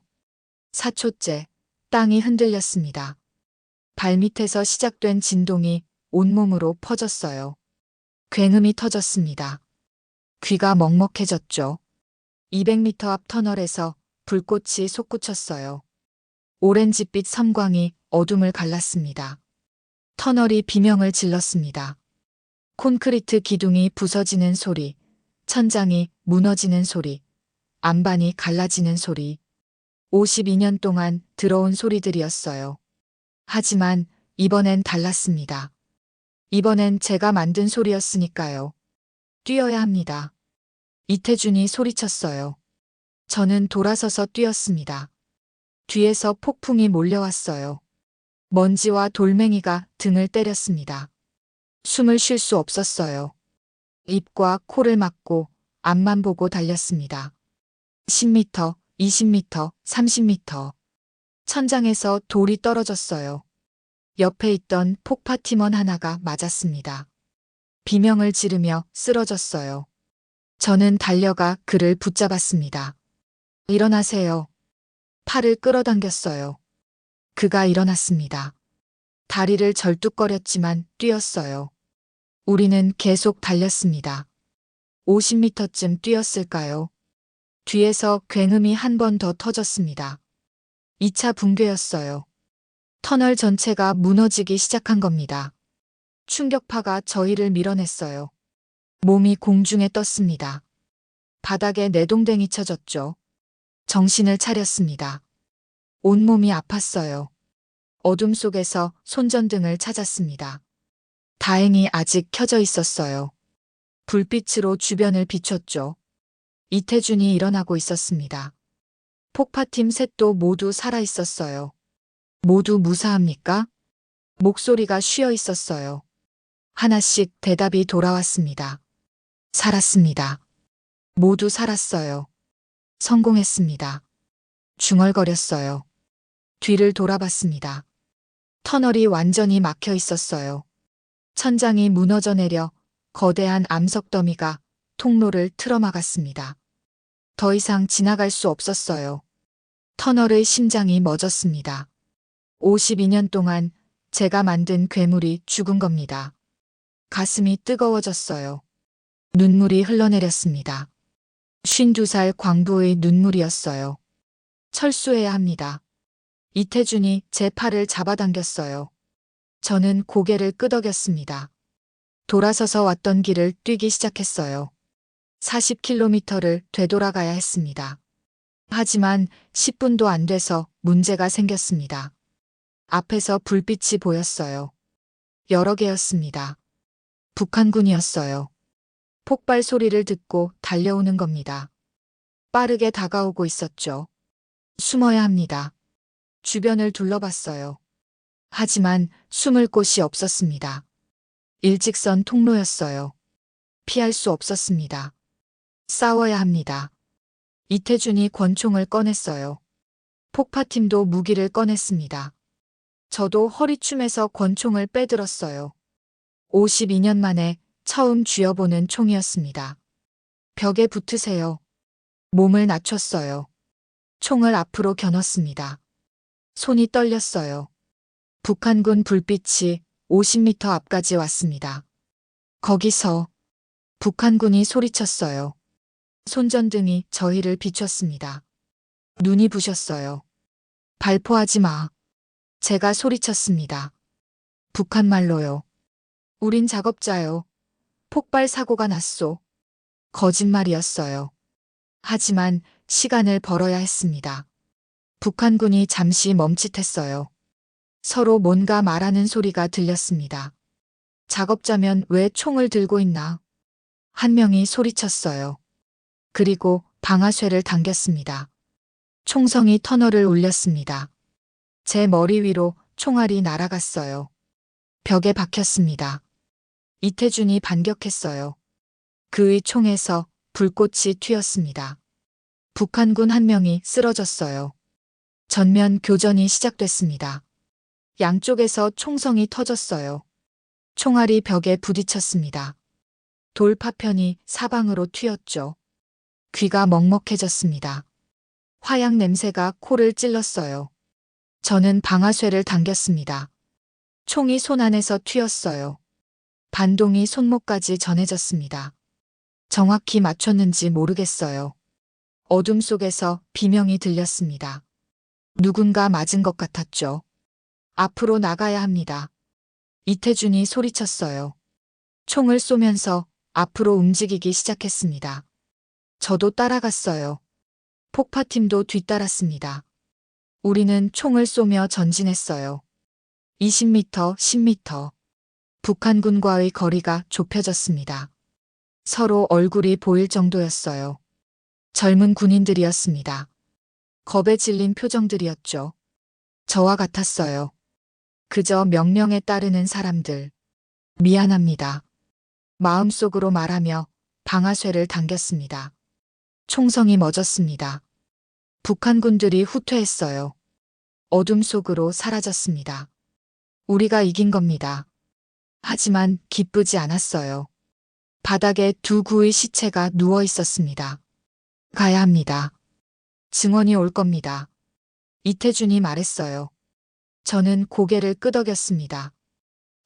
4초째, 땅이 흔들렸습니다. 발밑에서 시작된 진동이 온몸으로 퍼졌어요. 굉음이 터졌습니다. 귀가 먹먹해졌죠. 200m 앞 터널에서 불꽃이 솟구쳤어요. 오렌지빛 섬광이 어둠을 갈랐습니다. 터널이 비명을 질렀습니다. 콘크리트 기둥이 부서지는 소리, 천장이 무너지는 소리, 안반이 갈라지는 소리. 52년 동안 들어온 소리들이었어요. 하지만 이번엔 달랐습니다. 이번엔 제가 만든 소리였으니까요. 뛰어야 합니다. 이태준이 소리쳤어요. 저는 돌아서서 뛰었습니다. 뒤에서 폭풍이 몰려왔어요. 먼지와 돌멩이가 등을 때렸습니다. 숨을 쉴 수 없었어요. 입과 코를 막고 앞만 보고 달렸습니다. 10m, 20m, 30m. 천장에서 돌이 떨어졌어요. 옆에 있던 폭파 팀원 하나가 맞았습니다. 비명을 지르며 쓰러졌어요. 저는 달려가 그를 붙잡았습니다. 일어나세요. 팔을 끌어당겼어요. 그가 일어났습니다. 다리를 절뚝거렸지만 뛰었어요. 우리는 계속 달렸습니다. 50m쯤 뛰었을까요? 뒤에서 굉음이 한 번 더 터졌습니다. 2차 붕괴였어요. 터널 전체가 무너지기 시작한 겁니다. 충격파가 저희를 밀어냈어요. 몸이 공중에 떴습니다. 바닥에 내동댕이 쳐졌죠. 정신을 차렸습니다. 온몸이 아팠어요. 어둠 속에서 손전등을 찾았습니다. 다행히 아직 켜져 있었어요. 불빛으로 주변을 비췄죠. 이태준이 일어나고 있었습니다. 폭파팀 셋도 모두 살아 있었어요. 모두 무사합니까? 목소리가 쉬어 있었어요. 하나씩 대답이 돌아왔습니다. 살았습니다. 모두 살았어요. 성공했습니다. 중얼거렸어요. 뒤를 돌아봤습니다. 터널이 완전히 막혀 있었어요. 천장이 무너져 내려 거대한 암석 더미가 통로를 틀어막았습니다. 더 이상 지나갈 수 없었어요. 터널의 심장이 멎었습니다. 52년 동안 제가 만든 괴물이 죽은 겁니다. 가슴이 뜨거워졌어요. 눈물이 흘러내렸습니다. 52살 광부의 눈물이었어요. 철수해야 합니다. 이태준이 제 팔을 잡아당겼어요. 저는 고개를 끄덕였습니다. 돌아서서 왔던 길을 뛰기 시작했어요. 40km를 되돌아가야 했습니다. 하지만 10분도 안 돼서 문제가 생겼습니다. 앞에서 불빛이 보였어요. 여러 개였습니다. 북한군이었어요. 폭발 소리를 듣고 달려오는 겁니다. 빠르게 다가오고 있었죠. 숨어야 합니다. 주변을 둘러봤어요. 하지만 숨을 곳이 없었습니다. 일직선 통로였어요. 피할 수 없었습니다. 싸워야 합니다. 이태준이 권총을 꺼냈어요. 폭파팀도 무기를 꺼냈습니다. 저도 허리춤에서 권총을 빼들었어요. 52년 만에 처음 쥐어보는 총이었습니다. 벽에 붙으세요. 몸을 낮췄어요. 총을 앞으로 겨눴습니다. 손이 떨렸어요. 북한군 불빛이 50m 앞까지 왔습니다. 거기서 북한군이 소리쳤어요. 손전등이 저희를 비췄습니다. 눈이 부셨어요. 발포하지 마. 제가 소리쳤습니다. 북한 말로요. 우린 작업자요. 폭발 사고가 났소. 거짓말이었어요. 하지만 시간을 벌어야 했습니다. 북한군이 잠시 멈칫했어요. 서로 뭔가 말하는 소리가 들렸습니다. 작업자면 왜 총을 들고 있나? 한 명이 소리쳤어요. 그리고 방아쇠를 당겼습니다. 총성이 터널을 울렸습니다. 제 머리 위로 총알이 날아갔어요. 벽에 박혔습니다. 이태준이 반격했어요. 그의 총에서 불꽃이 튀었습니다. 북한군 한 명이 쓰러졌어요. 전면 교전이 시작됐습니다. 양쪽에서 총성이 터졌어요. 총알이 벽에 부딪혔습니다. 돌 파편이 사방으로 튀었죠. 귀가 먹먹해졌습니다. 화약 냄새가 코를 찔렀어요. 저는 방아쇠를 당겼습니다. 총이 손 안에서 튀었어요. 반동이 손목까지 전해졌습니다. 정확히 맞췄는지 모르겠어요. 어둠 속에서 비명이 들렸습니다. 누군가 맞은 것 같았죠. 앞으로 나가야 합니다. 이태준이 소리쳤어요. 총을 쏘면서 앞으로 움직이기 시작했습니다. 저도 따라갔어요. 폭파팀도 뒤따랐습니다. 우리는 총을 쏘며 전진했어요. 20m, 10m. 북한군과의 거리가 좁혀졌습니다. 서로 얼굴이 보일 정도였어요. 젊은 군인들이었습니다. 겁에 질린 표정들이었죠. 저와 같았어요. 그저 명령에 따르는 사람들. 미안합니다. 마음속으로 말하며 방아쇠를 당겼습니다. 총성이 멎었습니다. 북한군들이 후퇴했어요. 어둠 속으로 사라졌습니다. 우리가 이긴 겁니다. 하지만 기쁘지 않았어요. 바닥에 두 구의 시체가 누워 있었습니다. 가야 합니다. 증언이 올 겁니다. 이태준이 말했어요. 저는 고개를 끄덕였습니다.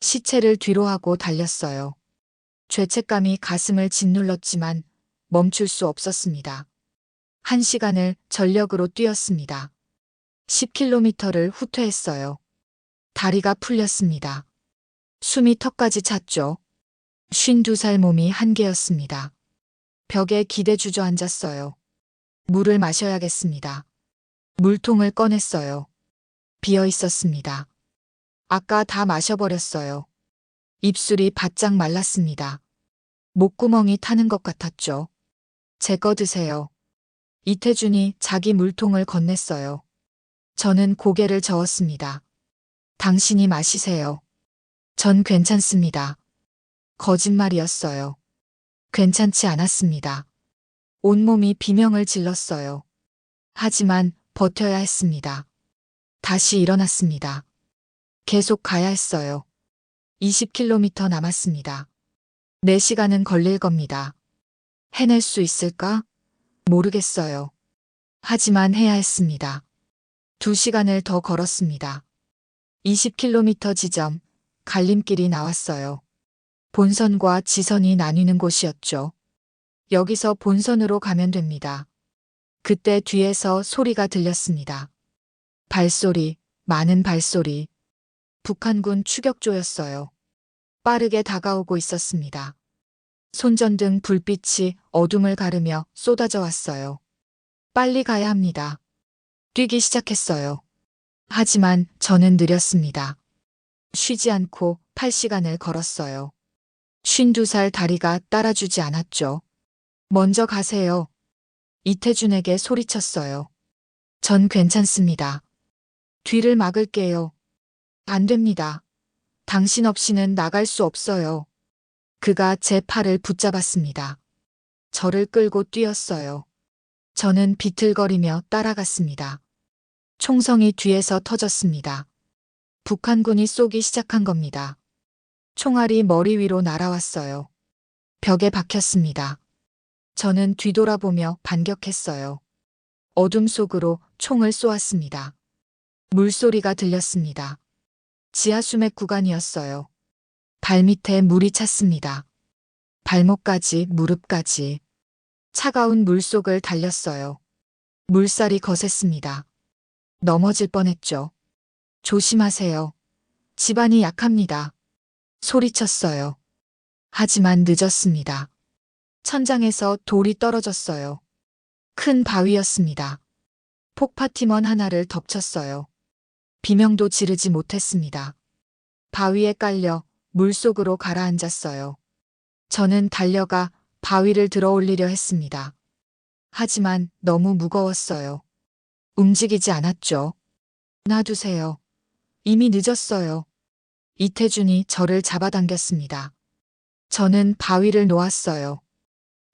시체를 뒤로 하고 달렸어요. 죄책감이 가슴을 짓눌렀지만 멈출 수 없었습니다. 1시간을 전력으로 뛰었습니다. 10km를 후퇴했어요. 다리가 풀렸습니다. 숨이 턱까지 찼죠. 52살 몸이 한계였습니다. 벽에 기대 주저앉았어요. 물을 마셔야겠습니다. 물통을 꺼냈어요. 비어 있었습니다. 아까 다 마셔버렸어요. 입술이 바짝 말랐습니다. 목구멍이 타는 것 같았죠. 제 거 드세요. 이태준이 자기 물통을 건넸어요. 저는 고개를 저었습니다. 당신이 마시세요. 전 괜찮습니다. 거짓말이었어요. 괜찮지 않았습니다. 온몸이 비명을 질렀어요. 하지만 버텨야 했습니다. 다시 일어났습니다. 계속 가야 했어요. 20km 남았습니다. 4시간은 걸릴 겁니다. 해낼 수 있을까? 모르겠어요. 하지만 해야 했습니다. 2시간을 더 걸었습니다. 20km 지점, 갈림길이 나왔어요. 본선과 지선이 나뉘는 곳이었죠. 여기서 본선으로 가면 됩니다. 그때 뒤에서 소리가 들렸습니다. 발소리, 많은 발소리. 북한군 추격조였어요. 빠르게 다가오고 있었습니다. 손전등 불빛이 어둠을 가르며 쏟아져 왔어요. 빨리 가야 합니다. 뛰기 시작했어요. 하지만 저는 느렸습니다. 쉬지 않고 8시간을 걸었어요. 52살 다리가 따라주지 않았죠. 먼저 가세요. 이태준에게 소리쳤어요. 전 괜찮습니다. 뒤를 막을게요. 안 됩니다. 당신 없이는 나갈 수 없어요. 그가 제 팔을 붙잡았습니다. 저를 끌고 뛰었어요. 저는 비틀거리며 따라갔습니다. 총성이 뒤에서 터졌습니다. 북한군이 쏘기 시작한 겁니다. 총알이 머리 위로 날아왔어요. 벽에 박혔습니다. 저는 뒤돌아보며 반격했어요. 어둠 속으로 총을 쏘았습니다. 물소리가 들렸습니다. 지하수맥 구간이었어요. 발밑에 물이 찼습니다. 발목까지 무릎까지. 차가운 물속을 달렸어요. 물살이 거셌습니다. 넘어질 뻔했죠. 조심하세요. 집안이 약합니다. 소리쳤어요. 하지만 늦었습니다. 천장에서 돌이 떨어졌어요. 큰 바위였습니다. 폭파팀원 하나를 덮쳤어요. 비명도 지르지 못했습니다. 바위에 깔려 물속으로 가라앉았어요. 저는 달려가 바위를 들어 올리려 했습니다. 하지만 너무 무거웠어요. 움직이지 않았죠. 놔두세요. 이미 늦었어요. 이태준이 저를 잡아당겼습니다. 저는 바위를 놓았어요.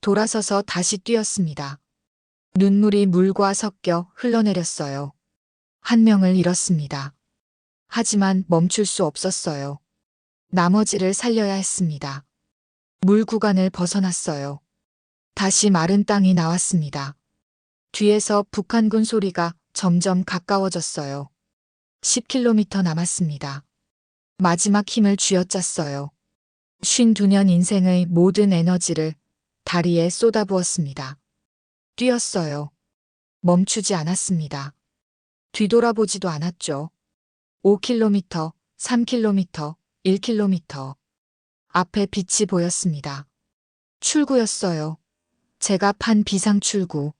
돌아서서 다시 뛰었습니다. 눈물이 물과 섞여 흘러내렸어요. 한 명을 잃었습니다. 하지만 멈출 수 없었어요. 나머지를 살려야 했습니다. 물 구간을 벗어났어요. 다시 마른 땅이 나왔습니다. 뒤에서 북한군 소리가 점점 가까워졌어요. 10km 남았습니다. 마지막 힘을 쥐어짰어요. 52년 인생의 모든 에너지를 다리에 쏟아부었습니다. 뛰었어요. 멈추지 않았습니다. 뒤돌아보지도 않았죠. 5km, 3km, 1km. 앞에 빛이 보였습니다. 출구였어요. 제가 판 비상 출구.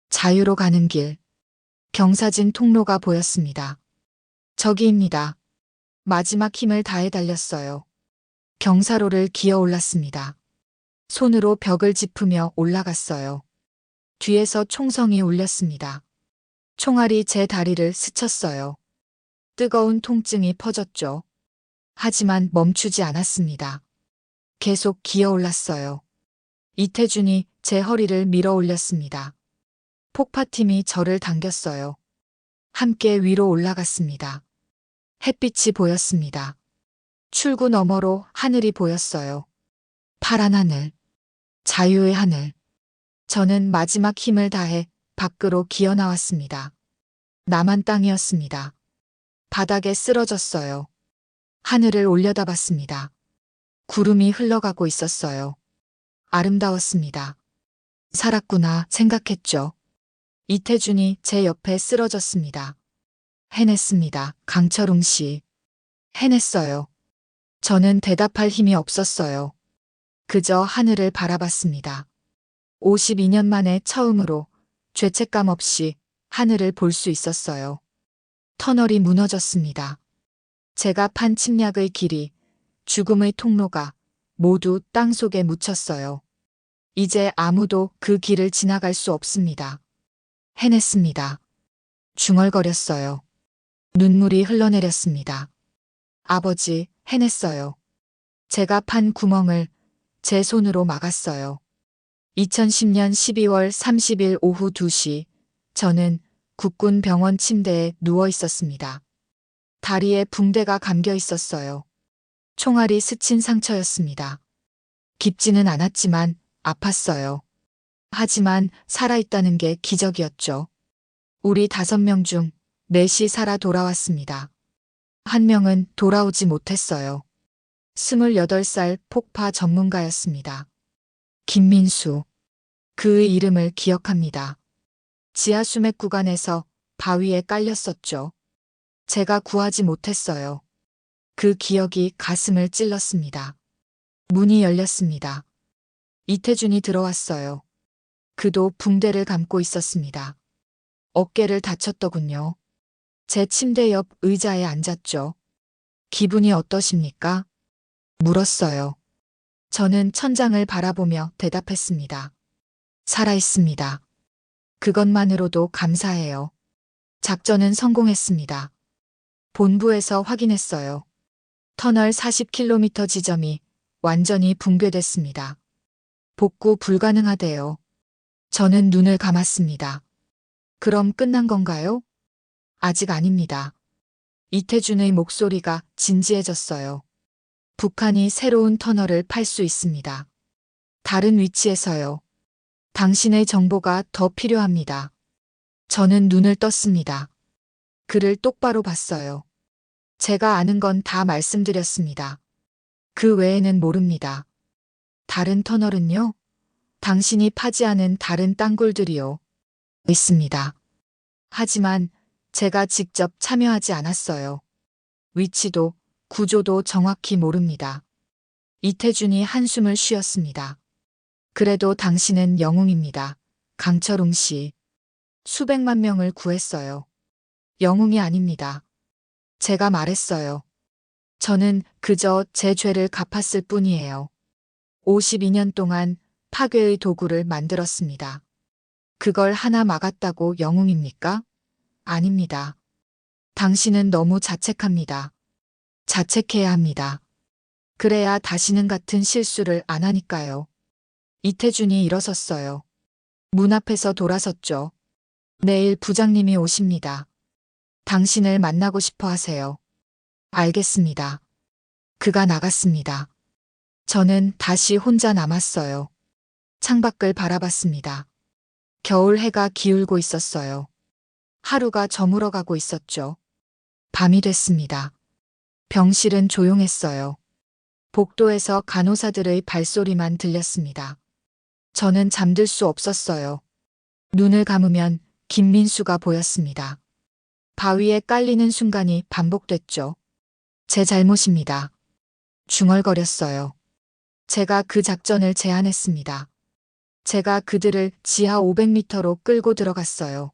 자유로 가는 길. 경사진 통로가 보였습니다. 저기입니다. 마지막 힘을 다해 달렸어요. 경사로를 기어 올랐습니다. 손으로 벽을 짚으며 올라갔어요. 뒤에서 총성이 울렸습니다. 총알이 제 다리를 스쳤어요. 뜨거운 통증이 퍼졌죠. 하지만 멈추지 않았습니다. 계속 기어 올랐어요. 이태준이 제 허리를 밀어 올렸습니다. 폭파팀이 저를 당겼어요. 함께 위로 올라갔습니다. 햇빛이 보였습니다. 출구 너머로 하늘이 보였어요. 파란 하늘, 자유의 하늘. 저는 마지막 힘을 다해 밖으로 기어 나왔습니다. 남한 땅이었습니다. 바닥에 쓰러졌어요. 하늘을 올려다봤습니다. 구름이 흘러가고 있었어요. 아름다웠습니다. 살았구나 생각했죠. 이태준이 제 옆에 쓰러졌습니다. 해냈습니다. 강철웅 씨. 해냈어요. 저는 대답할 힘이 없었어요. 그저 하늘을 바라봤습니다. 52년 만에 처음으로 죄책감 없이 하늘을 볼 수 있었어요. 터널이 무너졌습니다. 제가 판 침략의 길이, 죽음의 통로가 모두 땅속에 묻혔어요. 이제 아무도 그 길을 지나갈 수 없습니다. 해냈습니다. 중얼거렸어요. 눈물이 흘러내렸습니다. 아버지, 해냈어요. 제가 판 구멍을 제 손으로 막았어요. 2010년 12월 30일 오후 2시, 저는 국군 병원 침대에 누워 있었습니다. 다리에 붕대가 감겨 있었어요. 총알이 스친 상처였습니다. 깊지는 않았지만 아팠어요. 하지만 살아있다는 게 기적이었죠. 우리 5명 중 4이 살아 돌아왔습니다. 한 명은 돌아오지 못했어요. 28살 폭파 전문가였습니다. 김민수. 그의 이름을 기억합니다. 지하 수맥 구간에서 바위에 깔렸었죠. 제가 구하지 못했어요. 그 기억이 가슴을 찔렀습니다. 문이 열렸습니다. 이태준이 들어왔어요. 그도 붕대를 감고 있었습니다. 어깨를 다쳤더군요. 제 침대 옆 의자에 앉았죠. 기분이 어떠십니까? 물었어요. 저는 천장을 바라보며 대답했습니다. 살아있습니다. 그것만으로도 감사해요. 작전은 성공했습니다. 본부에서 확인했어요. 터널 40km 지점이 완전히 붕괴됐습니다. 복구 불가능하대요. 저는 눈을 감았습니다. 그럼 끝난 건가요? 아직 아닙니다. 이태준의 목소리가 진지해졌어요. 북한이 새로운 터널을 팔 수 있습니다. 다른 위치에서요. 당신의 정보가 더 필요합니다. 저는 눈을 떴습니다. 그를 똑바로 봤어요. 제가 아는 건 다 말씀드렸습니다. 그 외에는 모릅니다. 다른 터널은요? 당신이 파지 않은 다른 땅굴들이요. 있습니다. 하지만 제가 직접 참여하지 않았어요. 위치도 구조도 정확히 모릅니다. 이태준이 한숨을 쉬었습니다. 그래도 당신은 영웅입니다. 강철웅 씨. 수백만 명을 구했어요. 영웅이 아닙니다. 제가 말했어요. 저는 그저 제 죄를 갚았을 뿐이에요. 52년 동안 파괴의 도구를 만들었습니다. 그걸 하나 막았다고 영웅입니까? 아닙니다. 당신은 너무 자책합니다. 자책해야 합니다. 그래야 다시는 같은 실수를 안 하니까요. 이태준이 일어섰어요. 문 앞에서 돌아섰죠. 내일 부장님이 오십니다. 당신을 만나고 싶어 하세요. 알겠습니다. 그가 나갔습니다. 저는 다시 혼자 남았어요. 창밖을 바라봤습니다. 겨울 해가 기울고 있었어요. 하루가 저물어가고 있었죠. 밤이 됐습니다. 병실은 조용했어요. 복도에서 간호사들의 발소리만 들렸습니다. 저는 잠들 수 없었어요. 눈을 감으면 김민수가 보였습니다. 바위에 깔리는 순간이 반복됐죠. 제 잘못입니다. 중얼거렸어요. 제가 그 작전을 제안했습니다. 제가 그들을 지하 500m로 끌고 들어갔어요.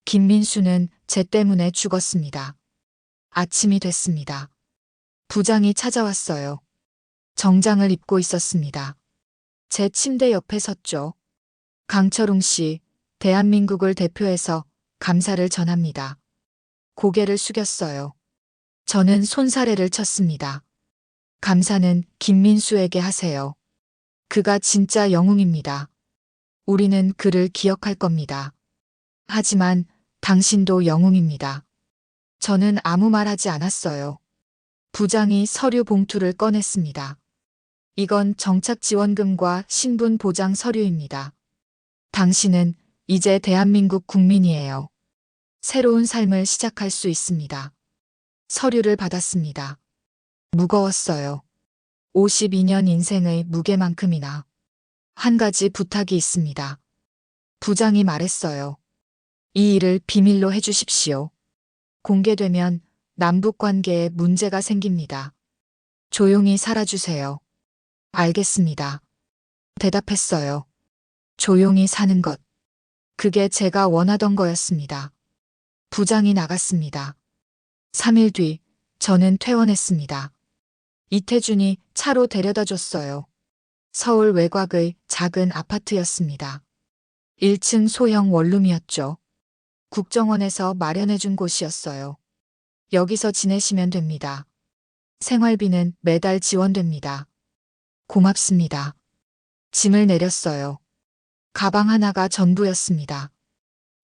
김민수는 제 때문에 죽었습니다. 아침이 됐습니다. 부장이 찾아왔어요. 정장을 입고 있었습니다. 제 침대 옆에 섰죠. 강철웅 씨, 대한민국을 대표해서 감사를 전합니다. 고개를 숙였어요. 저는 손사래를 쳤습니다. 감사는 김민수에게 하세요. 그가 진짜 영웅입니다. 우리는 그를 기억할 겁니다. 하지만 당신도 영웅입니다. 저는 아무 말 하지 않았어요. 부장이 서류 봉투를 꺼냈습니다. 이건 정착지원금과 신분 보장 서류입니다. 당신은 이제 대한민국 국민이에요. 새로운 삶을 시작할 수 있습니다. 서류를 받았습니다. 무거웠어요. 52년 인생의 무게만큼이나. 한 가지 부탁이 있습니다. 부장이 말했어요. 이 일을 비밀로 해주십시오. 공개되면 남북 관계에 문제가 생깁니다. 조용히 살아주세요. 알겠습니다. 대답했어요. 조용히 사는 것. 그게 제가 원하던 거였습니다. 부장이 나갔습니다. 3일 뒤 저는 퇴원했습니다. 이태준이 차로 데려다 줬어요. 서울 외곽의 작은 아파트였습니다. 1층 소형 원룸이었죠. 국정원에서 마련해준 곳이었어요. 여기서 지내시면 됩니다. 생활비는 매달 지원됩니다. 고맙습니다. 짐을 내렸어요. 가방 하나가 전부였습니다.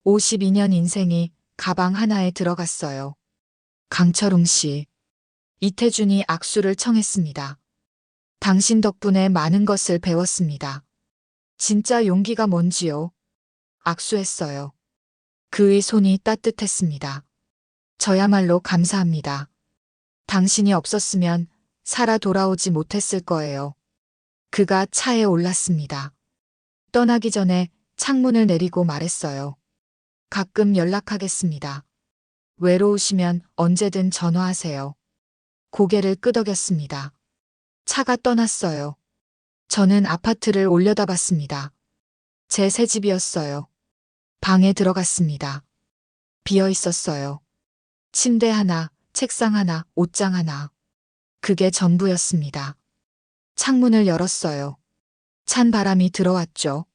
52년 인생이 가방 하나에 들어갔어요. 강철웅 씨. 이태준이 악수를 청했습니다. 당신 덕분에 많은 것을 배웠습니다. 진짜 용기가 뭔지요? 악수했어요. 그의 손이 따뜻했습니다. 저야말로 감사합니다. 당신이 없었으면 살아 돌아오지 못했을 거예요. 그가 차에 올랐습니다. 떠나기 전에 창문을 내리고 말했어요. 가끔 연락하겠습니다. 외로우시면 언제든 전화하세요. 고개를 끄덕였습니다. 차가 떠났어요. 저는 아파트를 올려다봤습니다. 제 새 집이었어요. 방에 들어갔습니다. 비어 있었어요. 침대 하나, 책상 하나, 옷장 하나. 그게 전부였습니다. 창문을 열었어요. 찬 바람이 들어왔죠.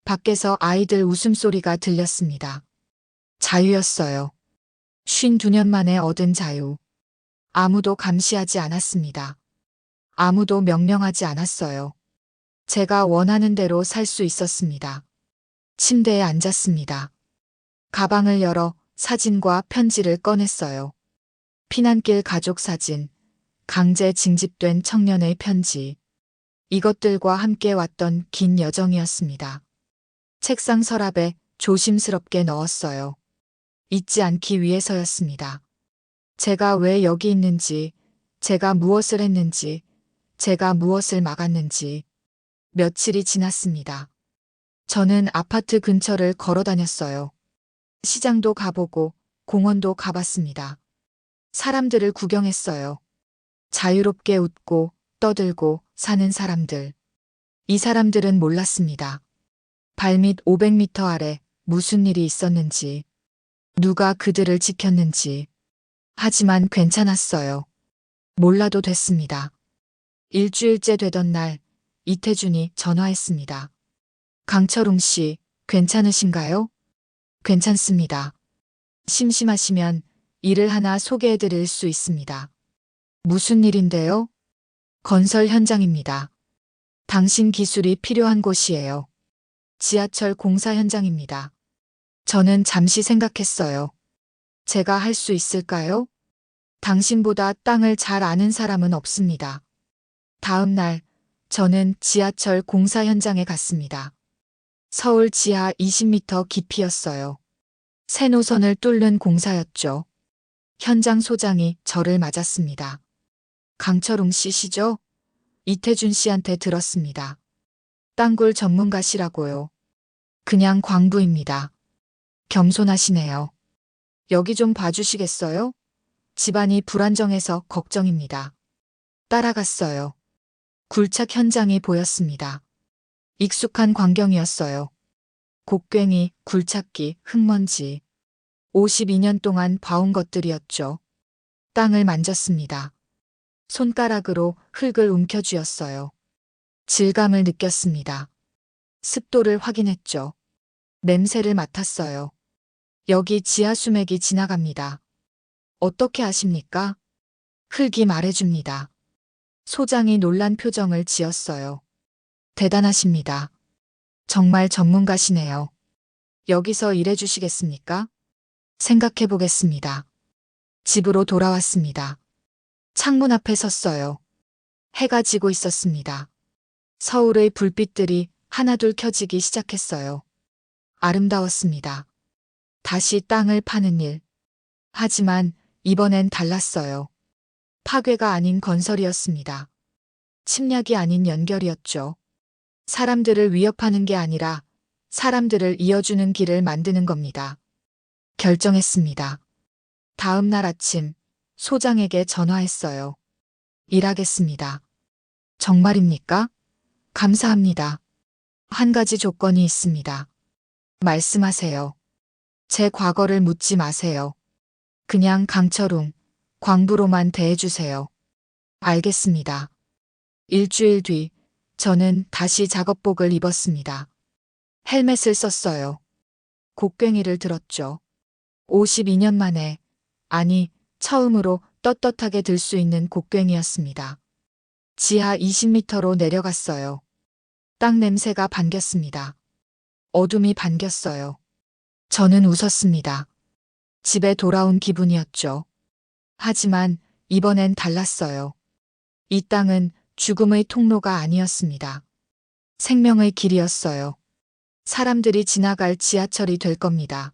밖에서 아이들 웃음소리가 들렸습니다. 자유였어요. 52년 만에 얻은 자유. 아무도 감시하지 않았습니다. 아무도 명령하지 않았어요. 제가 원하는 대로 살 수 있었습니다. 침대에 앉았습니다. 가방을 열어 사진과 편지를 꺼냈어요. 피난길 가족 사진, 강제 징집된 청년의 편지. 이것들과 함께 왔던 긴 여정이었습니다. 책상 서랍에 조심스럽게 넣었어요. 잊지 않기 위해서였습니다. 제가 왜 여기 있는지, 제가 무엇을 했는지, 제가 무엇을 막았는지. 며칠이 지났습니다. 저는 아파트 근처를 걸어 다녔어요. 시장도 가보고 공원도 가봤습니다. 사람들을 구경했어요. 자유롭게 웃고 떠들고 사는 사람들. 이 사람들은 몰랐습니다. 발밑 500m 아래 무슨 일이 있었는지, 누가 그들을 지켰는지. 하지만 괜찮았어요. 몰라도 됐습니다. 일주일째 되던 날, 이태준이 전화했습니다. 강철웅 씨, 괜찮으신가요? 괜찮습니다. 심심하시면 일을 하나 소개해 드릴 수 있습니다. 무슨 일인데요? 건설 현장입니다. 당신 기술이 필요한 곳이에요. 지하철 공사 현장입니다. 저는 잠시 생각했어요. 제가 할 수 있을까요? 당신보다 땅을 잘 아는 사람은 없습니다. 다음 날, 저는 지하철 공사 현장에 갔습니다. 서울 지하 20m 깊이였어요. 새 노선을 뚫는 공사였죠. 현장 소장이 저를 맞았습니다. 강철웅 씨시죠? 이태준 씨한테 들었습니다. 땅굴 전문가시라고요. 그냥 광부입니다. 겸손하시네요. 여기 좀 봐주시겠어요? 집안이 불안정해서 걱정입니다. 따라갔어요. 굴착 현장이 보였습니다. 익숙한 광경이었어요. 곡괭이, 굴착기, 흙먼지. 52년 동안 봐온 것들이었죠. 땅을 만졌습니다. 손가락으로 흙을 움켜쥐었어요. 질감을 느꼈습니다. 습도를 확인했죠. 냄새를 맡았어요. 여기 지하 수맥이 지나갑니다. 어떻게 아십니까? 흙이 말해줍니다. 소장이 놀란 표정을 지었어요. 대단하십니다. 정말 전문가시네요. 여기서 일해 주시겠습니까? 생각해 보겠습니다. 집으로 돌아왔습니다. 창문 앞에 섰어요. 해가 지고 있었습니다. 서울의 불빛들이 하나둘 켜지기 시작했어요. 아름다웠습니다. 다시 땅을 파는 일. 하지만 이번엔 달랐어요. 파괴가 아닌 건설이었습니다. 침략이 아닌 연결이었죠. 사람들을 위협하는 게 아니라 사람들을 이어주는 길을 만드는 겁니다. 결정했습니다. 다음 날 아침 소장에게 전화했어요. 일하겠습니다. 정말입니까? 감사합니다. 한 가지 조건이 있습니다. 말씀하세요. 제 과거를 묻지 마세요. 그냥 강철웅, 광부로만 대해주세요. 알겠습니다. 일주일 뒤 저는 다시 작업복을 입었습니다. 헬멧을 썼어요. 곡괭이를 들었죠. 52년 만에, 아니, 처음으로 떳떳하게 들 수 있는 곡괭이였습니다. 지하 20m로 내려갔어요. 땅 냄새가 반겼습니다. 어둠이 반겼어요. 저는 웃었습니다. 집에 돌아온 기분이었죠. 하지만 이번엔 달랐어요. 이 땅은 죽음의 통로가 아니었습니다. 생명의 길이었어요. 사람들이 지나갈 지하철이 될 겁니다.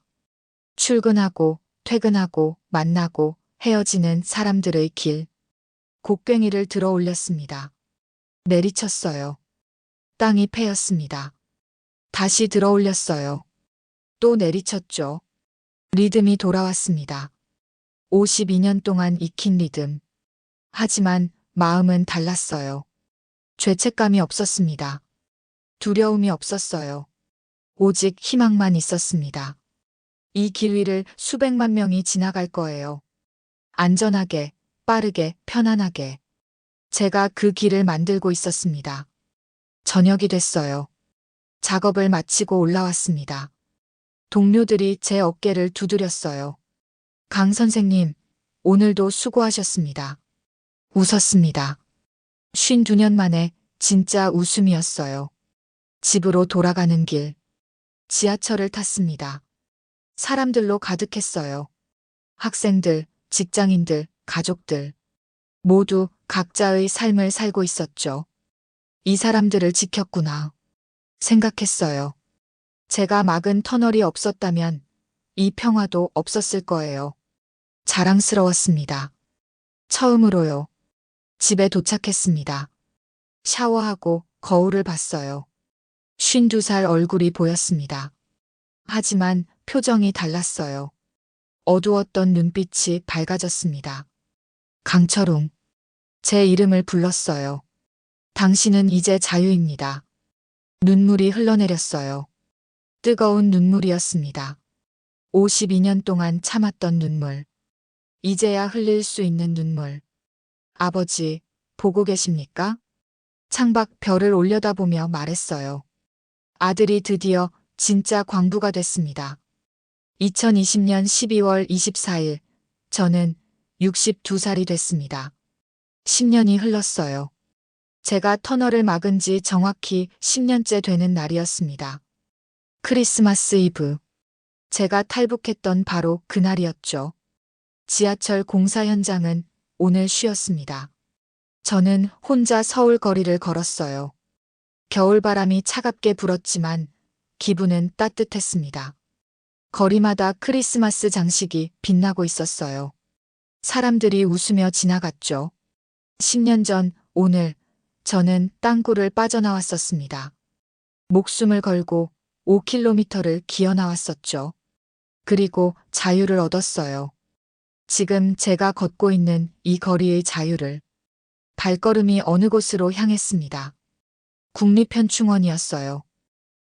출근하고 퇴근하고 만나고 헤어지는 사람들의 길. 곡괭이를 들어 올렸습니다. 내리쳤어요. 땅이 패였습니다. 다시 들어 올렸어요. 또 내리쳤죠. 리듬이 돌아왔습니다. 52년 동안 익힌 리듬. 하지만 마음은 달랐어요. 죄책감이 없었습니다. 두려움이 없었어요. 오직 희망만 있었습니다. 이 길 위를 수백만 명이 지나갈 거예요. 안전하게, 빠르게, 편안하게. 제가 그 길을 만들고 있었습니다. 저녁이 됐어요. 작업을 마치고 올라왔습니다. 동료들이 제 어깨를 두드렸어요. 강 선생님, 오늘도 수고하셨습니다. 웃었습니다. 52년 만에 진짜 웃음이었어요. 집으로 돌아가는 길. 지하철을 탔습니다. 사람들로 가득했어요. 학생들, 직장인들, 가족들. 모두 각자의 삶을 살고 있었죠. 이 사람들을 지켰구나. 생각했어요. 제가 막은 터널이 없었다면 이 평화도 없었을 거예요. 자랑스러웠습니다. 처음으로요. 집에 도착했습니다. 샤워하고 거울을 봤어요. 52살 얼굴이 보였습니다. 하지만 표정이 달랐어요. 어두웠던 눈빛이 밝아졌습니다. 강철웅. 제 이름을 불렀어요. 당신은 이제 자유입니다. 눈물이 흘러내렸어요. 뜨거운 눈물이었습니다. 52년 동안 참았던 눈물. 이제야 흘릴 수 있는 눈물. 아버지, 보고 계십니까? 창밖 별을 올려다보며 말했어요. 아들이 드디어 진짜 광부가 됐습니다. 2020년 12월 24일, 저는 62살이 됐습니다. 10년이 흘렀어요. 제가 터널을 막은 지 정확히 10년째 되는 날이었습니다. 크리스마스 이브. 제가 탈북했던 바로 그날이었죠. 지하철 공사 현장은 오늘 쉬었습니다. 저는 혼자 서울 거리를 걸었어요. 겨울바람이 차갑게 불었지만 기분은 따뜻했습니다. 거리마다 크리스마스 장식이 빛나고 있었어요. 사람들이 웃으며 지나갔죠. 10년 전 오늘 저는 땅굴을 빠져나왔었습니다. 목숨을 걸고 5km를 기어 나왔었죠. 그리고 자유를 얻었어요. 지금 제가 걷고 있는 이 거리의 자유를. 발걸음이 어느 곳으로 향했습니다. 국립현충원이었어요.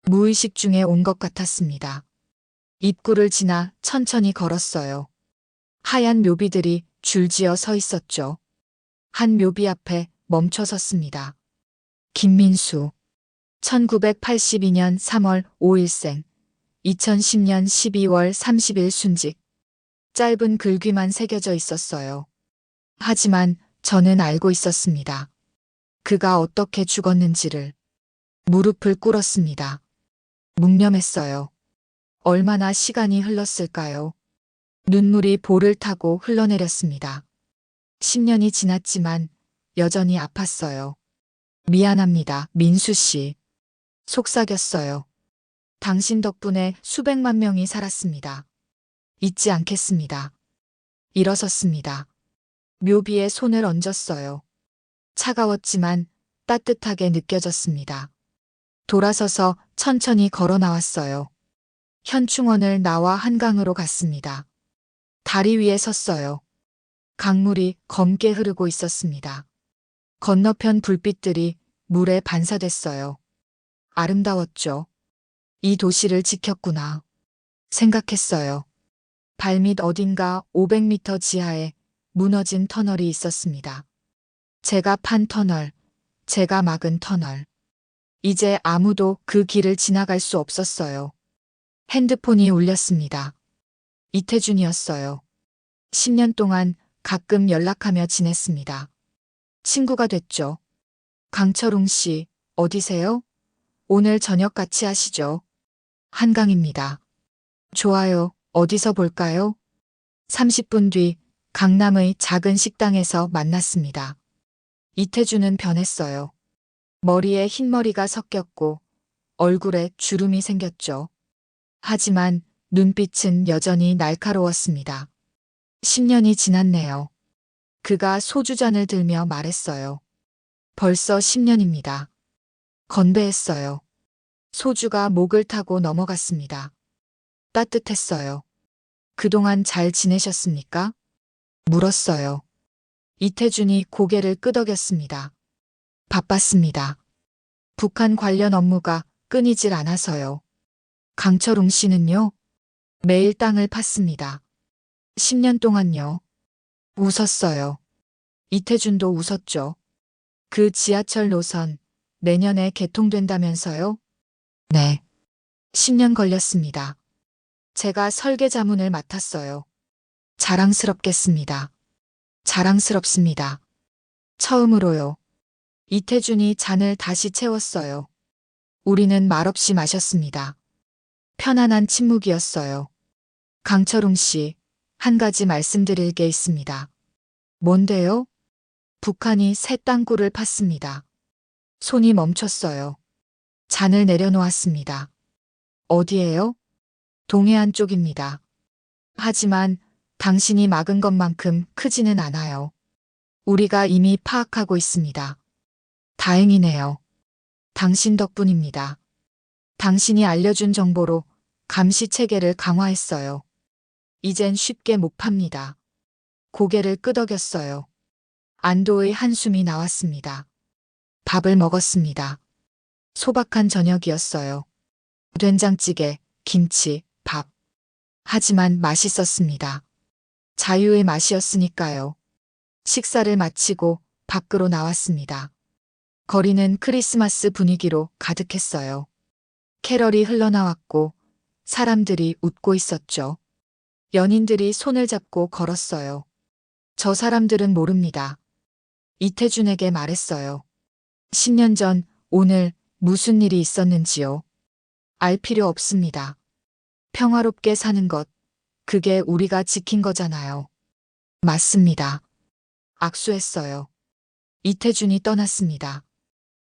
무의식 중에 온 것 같았습니다. 입구를 지나 천천히 걸었어요. 하얀 묘비들이 줄지어 서 있었죠. 한 묘비 앞에 멈춰 섰습니다. 김민수. 1982년 3월 5일생. 2010년 12월 30일 순직. 짧은 글귀만 새겨져 있었어요. 하지만 저는 알고 있었습니다. 그가 어떻게 죽었는지를. 무릎을 꿇었습니다. 묵념했어요. 얼마나 시간이 흘렀을까요? 눈물이 볼을 타고 흘러내렸습니다. 10년이 지났지만 여전히 아팠어요. 미안합니다, 민수 씨. 속삭였어요. 당신 덕분에 수백만 명이 살았습니다. 잊지 않겠습니다. 일어섰습니다. 묘비에 손을 얹었어요. 차가웠지만 따뜻하게 느껴졌습니다. 돌아서서 천천히 걸어 나왔어요. 현충원을 나와 한강으로 갔습니다. 다리 위에 섰어요. 강물이 검게 흐르고 있었습니다. 건너편 불빛들이 물에 반사됐어요. 아름다웠죠. 이 도시를 지켰구나. 생각했어요. 발밑 어딘가 500m 지하에 무너진 터널이 있었습니다. 제가 판 터널, 제가 막은 터널. 이제 아무도 그 길을 지나갈 수 없었어요. 핸드폰이 울렸습니다. 이태준이었어요. 10년 동안 가끔 연락하며 지냈습니다. 친구가 됐죠. 강철웅 씨, 어디세요? 오늘 저녁 같이 하시죠. 한강입니다. 좋아요. 어디서 볼까요? 30분 뒤 강남의 작은 식당에서 만났습니다. 이태준은 변했어요. 머리에 흰머리가 섞였고 얼굴에 주름이 생겼죠. 하지만 눈빛은 여전히 날카로웠습니다. 10년이 지났네요. 그가 소주잔을 들며 말했어요. 벌써 10년입니다. 건배했어요. 소주가 목을 타고 넘어갔습니다. 따뜻했어요. 그동안 잘 지내셨습니까? 물었어요. 이태준이 고개를 끄덕였습니다. 바빴습니다. 북한 관련 업무가 끊이질 않아서요. 강철웅 씨는요? 매일 땅을 팠습니다. 10년 동안요. 웃었어요. 이태준도 웃었죠. 그 지하철 노선 내년에 개통된다면서요? 네. 10년 걸렸습니다. 제가 설계 자문을 맡았어요. 자랑스럽겠습니다. 자랑스럽습니다. 처음으로요. 이태준이 잔을 다시 채웠어요. 우리는 말없이 마셨습니다. 편안한 침묵이었어요. 강철웅 씨, 한 가지 말씀드릴 게 있습니다. 뭔데요? 북한이 새 땅굴을 팠습니다. 손이 멈췄어요. 잔을 내려놓았습니다. 어디에요? 동해안 쪽입니다. 하지만 당신이 막은 것만큼 크지는 않아요. 우리가 이미 파악하고 있습니다. 다행이네요. 당신 덕분입니다. 당신이 알려준 정보로 감시 체계를 강화했어요. 이젠 쉽게 못 팝니다. 고개를 끄덕였어요. 안도의 한숨이 나왔습니다. 밥을 먹었습니다. 소박한 저녁이었어요. 된장찌개, 김치, 밥. 하지만 맛있었습니다. 자유의 맛이었으니까요. 식사를 마치고 밖으로 나왔습니다. 거리는 크리스마스 분위기로 가득했어요. 캐럴이 흘러나왔고 사람들이 웃고 있었죠. 연인들이 손을 잡고 걸었어요. 저 사람들은 모릅니다. 이태준에게 말했어요. 10년 전 오늘 무슨 일이 있었는지요. 알 필요 없습니다. 평화롭게 사는 것, 그게 우리가 지킨 거잖아요. 맞습니다. 악수했어요. 이태준이 떠났습니다.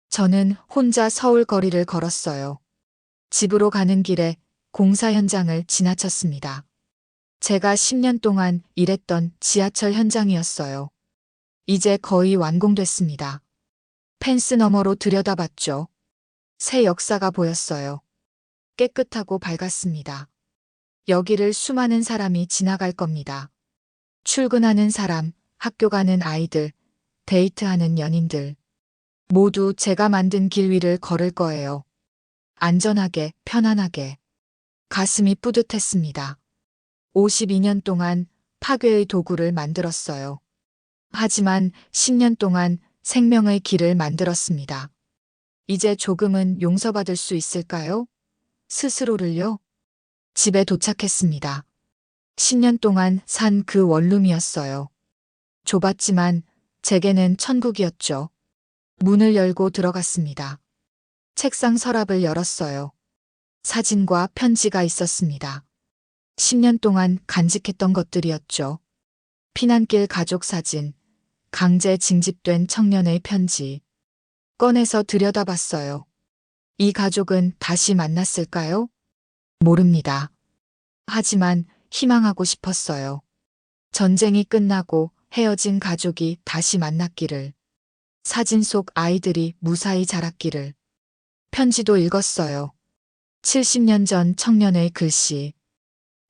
저는 혼자 서울 거리를 걸었어요. 집으로 가는 길에 공사 현장을 지나쳤습니다. 제가 10년 동안 일했던 지하철 현장이었어요. 이제 거의 완공됐습니다. 펜스 너머로 들여다봤죠. 새 역사가 보였어요. 깨끗하고 밝았습니다. 여기를 수많은 사람이 지나갈 겁니다. 출근하는 사람, 학교 가는 아이들, 데이트하는 연인들. 모두 제가 만든 길 위를 걸을 거예요. 안전하게, 편안하게. 가슴이 뿌듯했습니다. 52년 동안 파괴의 도구를 만들었어요. 하지만 10년 동안 생명의 길을 만들었습니다. 이제 조금은 용서받을 수 있을까요? 스스로를요? 집에 도착했습니다. 10년 동안 산 그 원룸이었어요. 좁았지만 제게는 천국이었죠. 문을 열고 들어갔습니다. 책상 서랍을 열었어요. 사진과 편지가 있었습니다. 10년 동안 간직했던 것들이었죠. 피난길 가족 사진, 강제 징집된 청년의 편지. 꺼내서 들여다봤어요. 이 가족은 다시 만났을까요? 모릅니다. 하지만 희망하고 싶었어요. 전쟁이 끝나고 헤어진 가족이 다시 만났기를. 사진 속 아이들이 무사히 자랐기를. 편지도 읽었어요. 70년 전 청년의 글씨.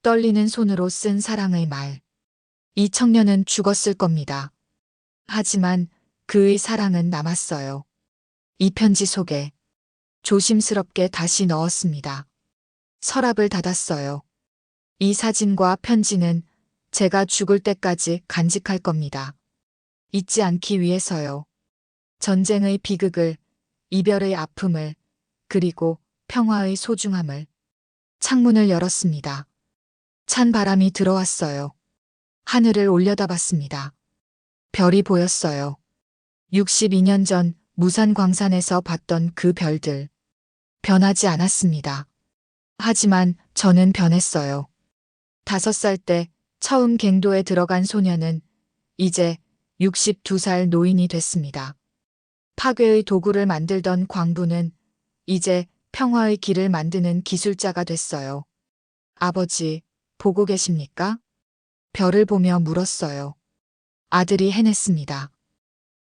떨리는 손으로 쓴 사랑의 말. 이 청년은 죽었을 겁니다. 하지만 그의 사랑은 남았어요. 이 편지 속에 조심스럽게 다시 넣었습니다. 서랍을 닫았어요. 이 사진과 편지는 제가 죽을 때까지 간직할 겁니다. 잊지 않기 위해서요. 전쟁의 비극을, 이별의 아픔을, 그리고 평화의 소중함을. 창문을 열었습니다. 찬 바람이 들어왔어요. 하늘을 올려다봤습니다. 별이 보였어요. 62년 전 무산 광산에서 봤던 그 별들. 변하지 않았습니다. 하지만 저는 변했어요. 5살 때 처음 갱도에 들어간 소녀는 이제 62살 노인이 됐습니다. 파괴의 도구를 만들던 광부는 이제 평화의 길을 만드는 기술자가 됐어요. 아버지, 보고 계십니까? 별을 보며 물었어요. 아들이 해냈습니다.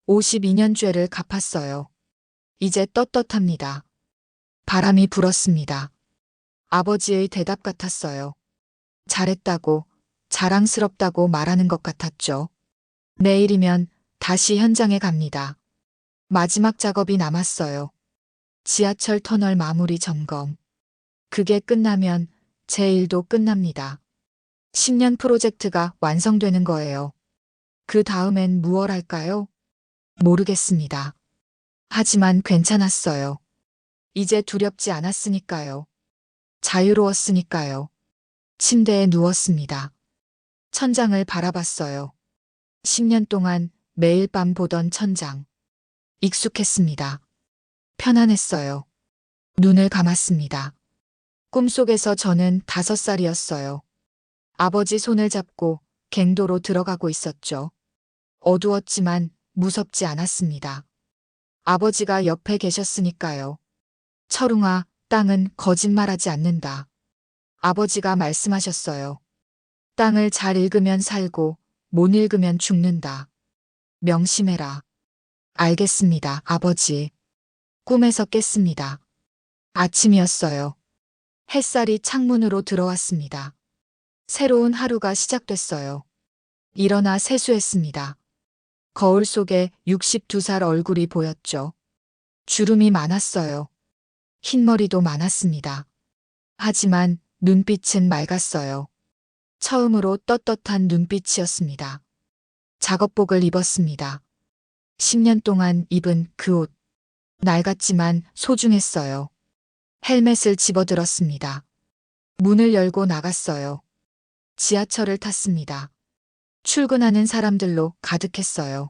52년 죄를 갚았어요. 이제 떳떳합니다. 바람이 불었습니다. 아버지의 대답 같았어요. 잘했다고, 자랑스럽다고 말하는 것 같았죠. 내일이면 다시 현장에 갑니다. 마지막 작업이 남았어요. 지하철 터널 마무리 점검. 그게 끝나면 제 일도 끝납니다. 10년 프로젝트가 완성되는 거예요. 그 다음엔 무얼 할까요? 모르겠습니다. 하지만 괜찮았어요. 이제 두렵지 않았으니까요. 자유로웠으니까요. 침대에 누웠습니다. 천장을 바라봤어요. 10년 동안 매일 밤 보던 천장. 익숙했습니다. 편안했어요. 눈을 감았습니다. 꿈속에서 저는 5살이었어요. 아버지 손을 잡고 갱도로 들어가고 있었죠. 어두웠지만 무섭지 않았습니다. 아버지가 옆에 계셨으니까요. 철웅아, 땅은 거짓말하지 않는다. 아버지가 말씀하셨어요. 땅을 잘 읽으면 살고 못 읽으면 죽는다. 명심해라. 알겠습니다, 아버지. 꿈에서 깼습니다. 아침이었어요. 햇살이 창문으로 들어왔습니다. 새로운 하루가 시작됐어요. 일어나 세수했습니다. 거울 속에 62살 얼굴이 보였죠. 주름이 많았어요. 흰머리도 많았습니다. 하지만 눈빛은 맑았어요. 처음으로 떳떳한 눈빛이었습니다. 작업복을 입었습니다. 10년 동안 입은 그 옷. 낡았지만 소중했어요. 헬멧을 집어들었습니다. 문을 열고 나갔어요. 지하철을 탔습니다. 출근하는 사람들로 가득했어요.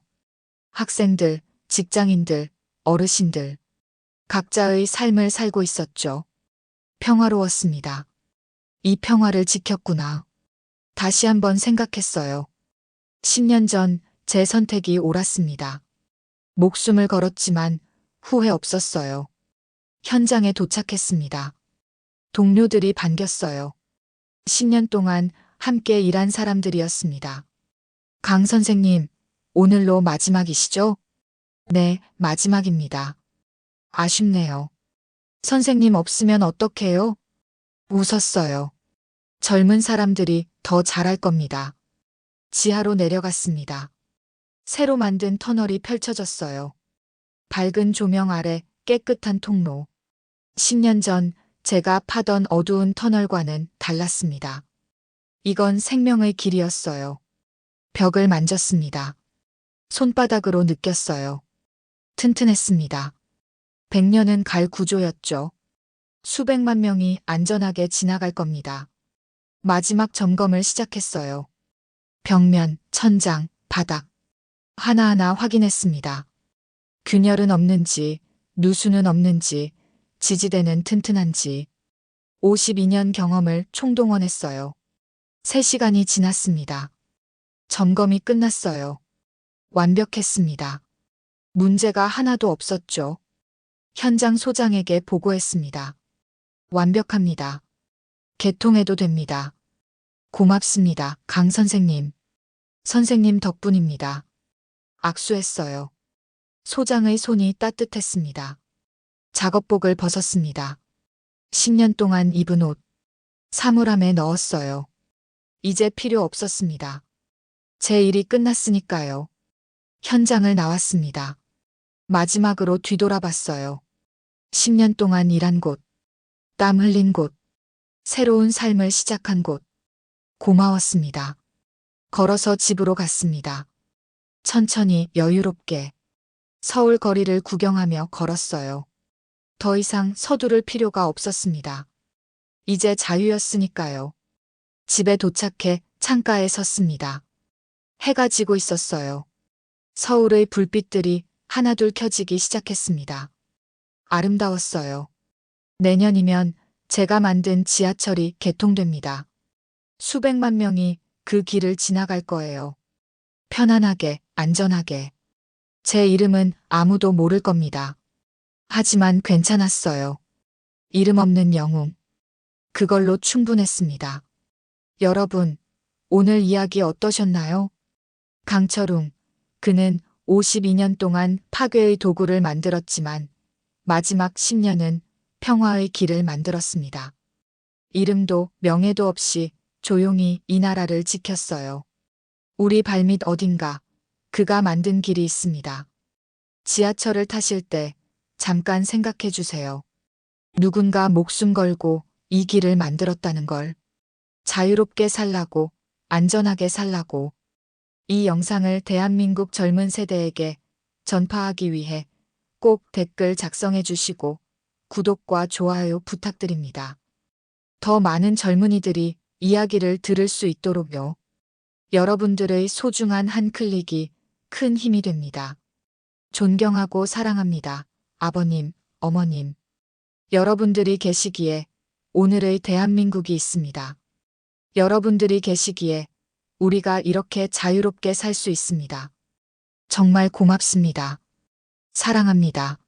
학생들, 직장인들, 어르신들. 각자의 삶을 살고 있었죠. 평화로웠습니다. 이 평화를 지켰구나. 다시 한번 생각했어요. 10년 전 제 선택이 옳았습니다. 목숨을 걸었지만 후회 없었어요. 현장에 도착했습니다. 동료들이 반겼어요. 10년 동안 함께 일한 사람들이었습니다. 강 선생님, 오늘로 마지막이시죠? 네, 마지막입니다. 아쉽네요. 선생님 없으면 어떡해요? 웃었어요. 젊은 사람들이 더 잘할 겁니다. 지하로 내려갔습니다. 새로 만든 터널이 펼쳐졌어요. 밝은 조명 아래 깨끗한 통로. 10년 전 제가 파던 어두운 터널과는 달랐습니다. 이건 생명의 길이었어요. 벽을 만졌습니다. 손바닥으로 느꼈어요. 튼튼했습니다. 100년은 갈 구조였죠. 수백만 명이 안전하게 지나갈 겁니다. 마지막 점검을 시작했어요. 벽면, 천장, 바닥. 하나하나 확인했습니다. 균열은 없는지, 누수는 없는지, 지지대는 튼튼한지. 52년 경험을 총동원했어요. 3시간이 지났습니다. 점검이 끝났어요. 완벽했습니다. 문제가 하나도 없었죠. 현장 소장에게 보고했습니다. 완벽합니다. 개통해도 됩니다. 고맙습니다, 강 선생님. 선생님 덕분입니다. 악수했어요. 소장의 손이 따뜻했습니다. 작업복을 벗었습니다. 10년 동안 입은 옷, 사물함에 넣었어요. 이제 필요 없었습니다. 제 일이 끝났으니까요. 현장을 나왔습니다. 마지막으로 뒤돌아봤어요. 10년 동안 일한 곳, 땀 흘린 곳, 새로운 삶을 시작한 곳. 고마웠습니다. 걸어서 집으로 갔습니다. 천천히 여유롭게 서울 거리를 구경하며 걸었어요. 더 이상 서두를 필요가 없었습니다. 이제 자유였으니까요. 집에 도착해 창가에 섰습니다. 해가 지고 있었어요. 서울의 불빛들이 하나둘 켜지기 시작했습니다. 아름다웠어요. 내년이면 제가 만든 지하철이 개통됩니다. 수백만 명이 그 길을 지나갈 거예요. 편안하게, 안전하게. 제 이름은 아무도 모를 겁니다. 하지만 괜찮았어요. 이름 없는 영웅. 그걸로 충분했습니다. 여러분, 오늘 이야기 어떠셨나요? 강철웅. 그는 52년 동안 파괴의 도구를 만들었지만 마지막 10년은 평화의 길을 만들었습니다. 이름도 명예도 없이 조용히 이 나라를 지켰어요. 우리 발밑 어딘가 그가 만든 길이 있습니다. 지하철을 타실 때 잠깐 생각해 주세요. 누군가 목숨 걸고 이 길을 만들었다는 걸. 자유롭게 살라고, 안전하게 살라고. 이 영상을 대한민국 젊은 세대에게 전파하기 위해 꼭 댓글 작성해 주시고 구독과 좋아요 부탁드립니다. 더 많은 젊은이들이 이야기를 들을 수 있도록요. 여러분들의 소중한 한 클릭이 큰 힘이 됩니다. 존경하고 사랑합니다. 아버님, 어머님. 여러분들이 계시기에 오늘의 대한민국이 있습니다. 여러분들이 계시기에 우리가 이렇게 자유롭게 살 수 있습니다. 정말 고맙습니다. 사랑합니다.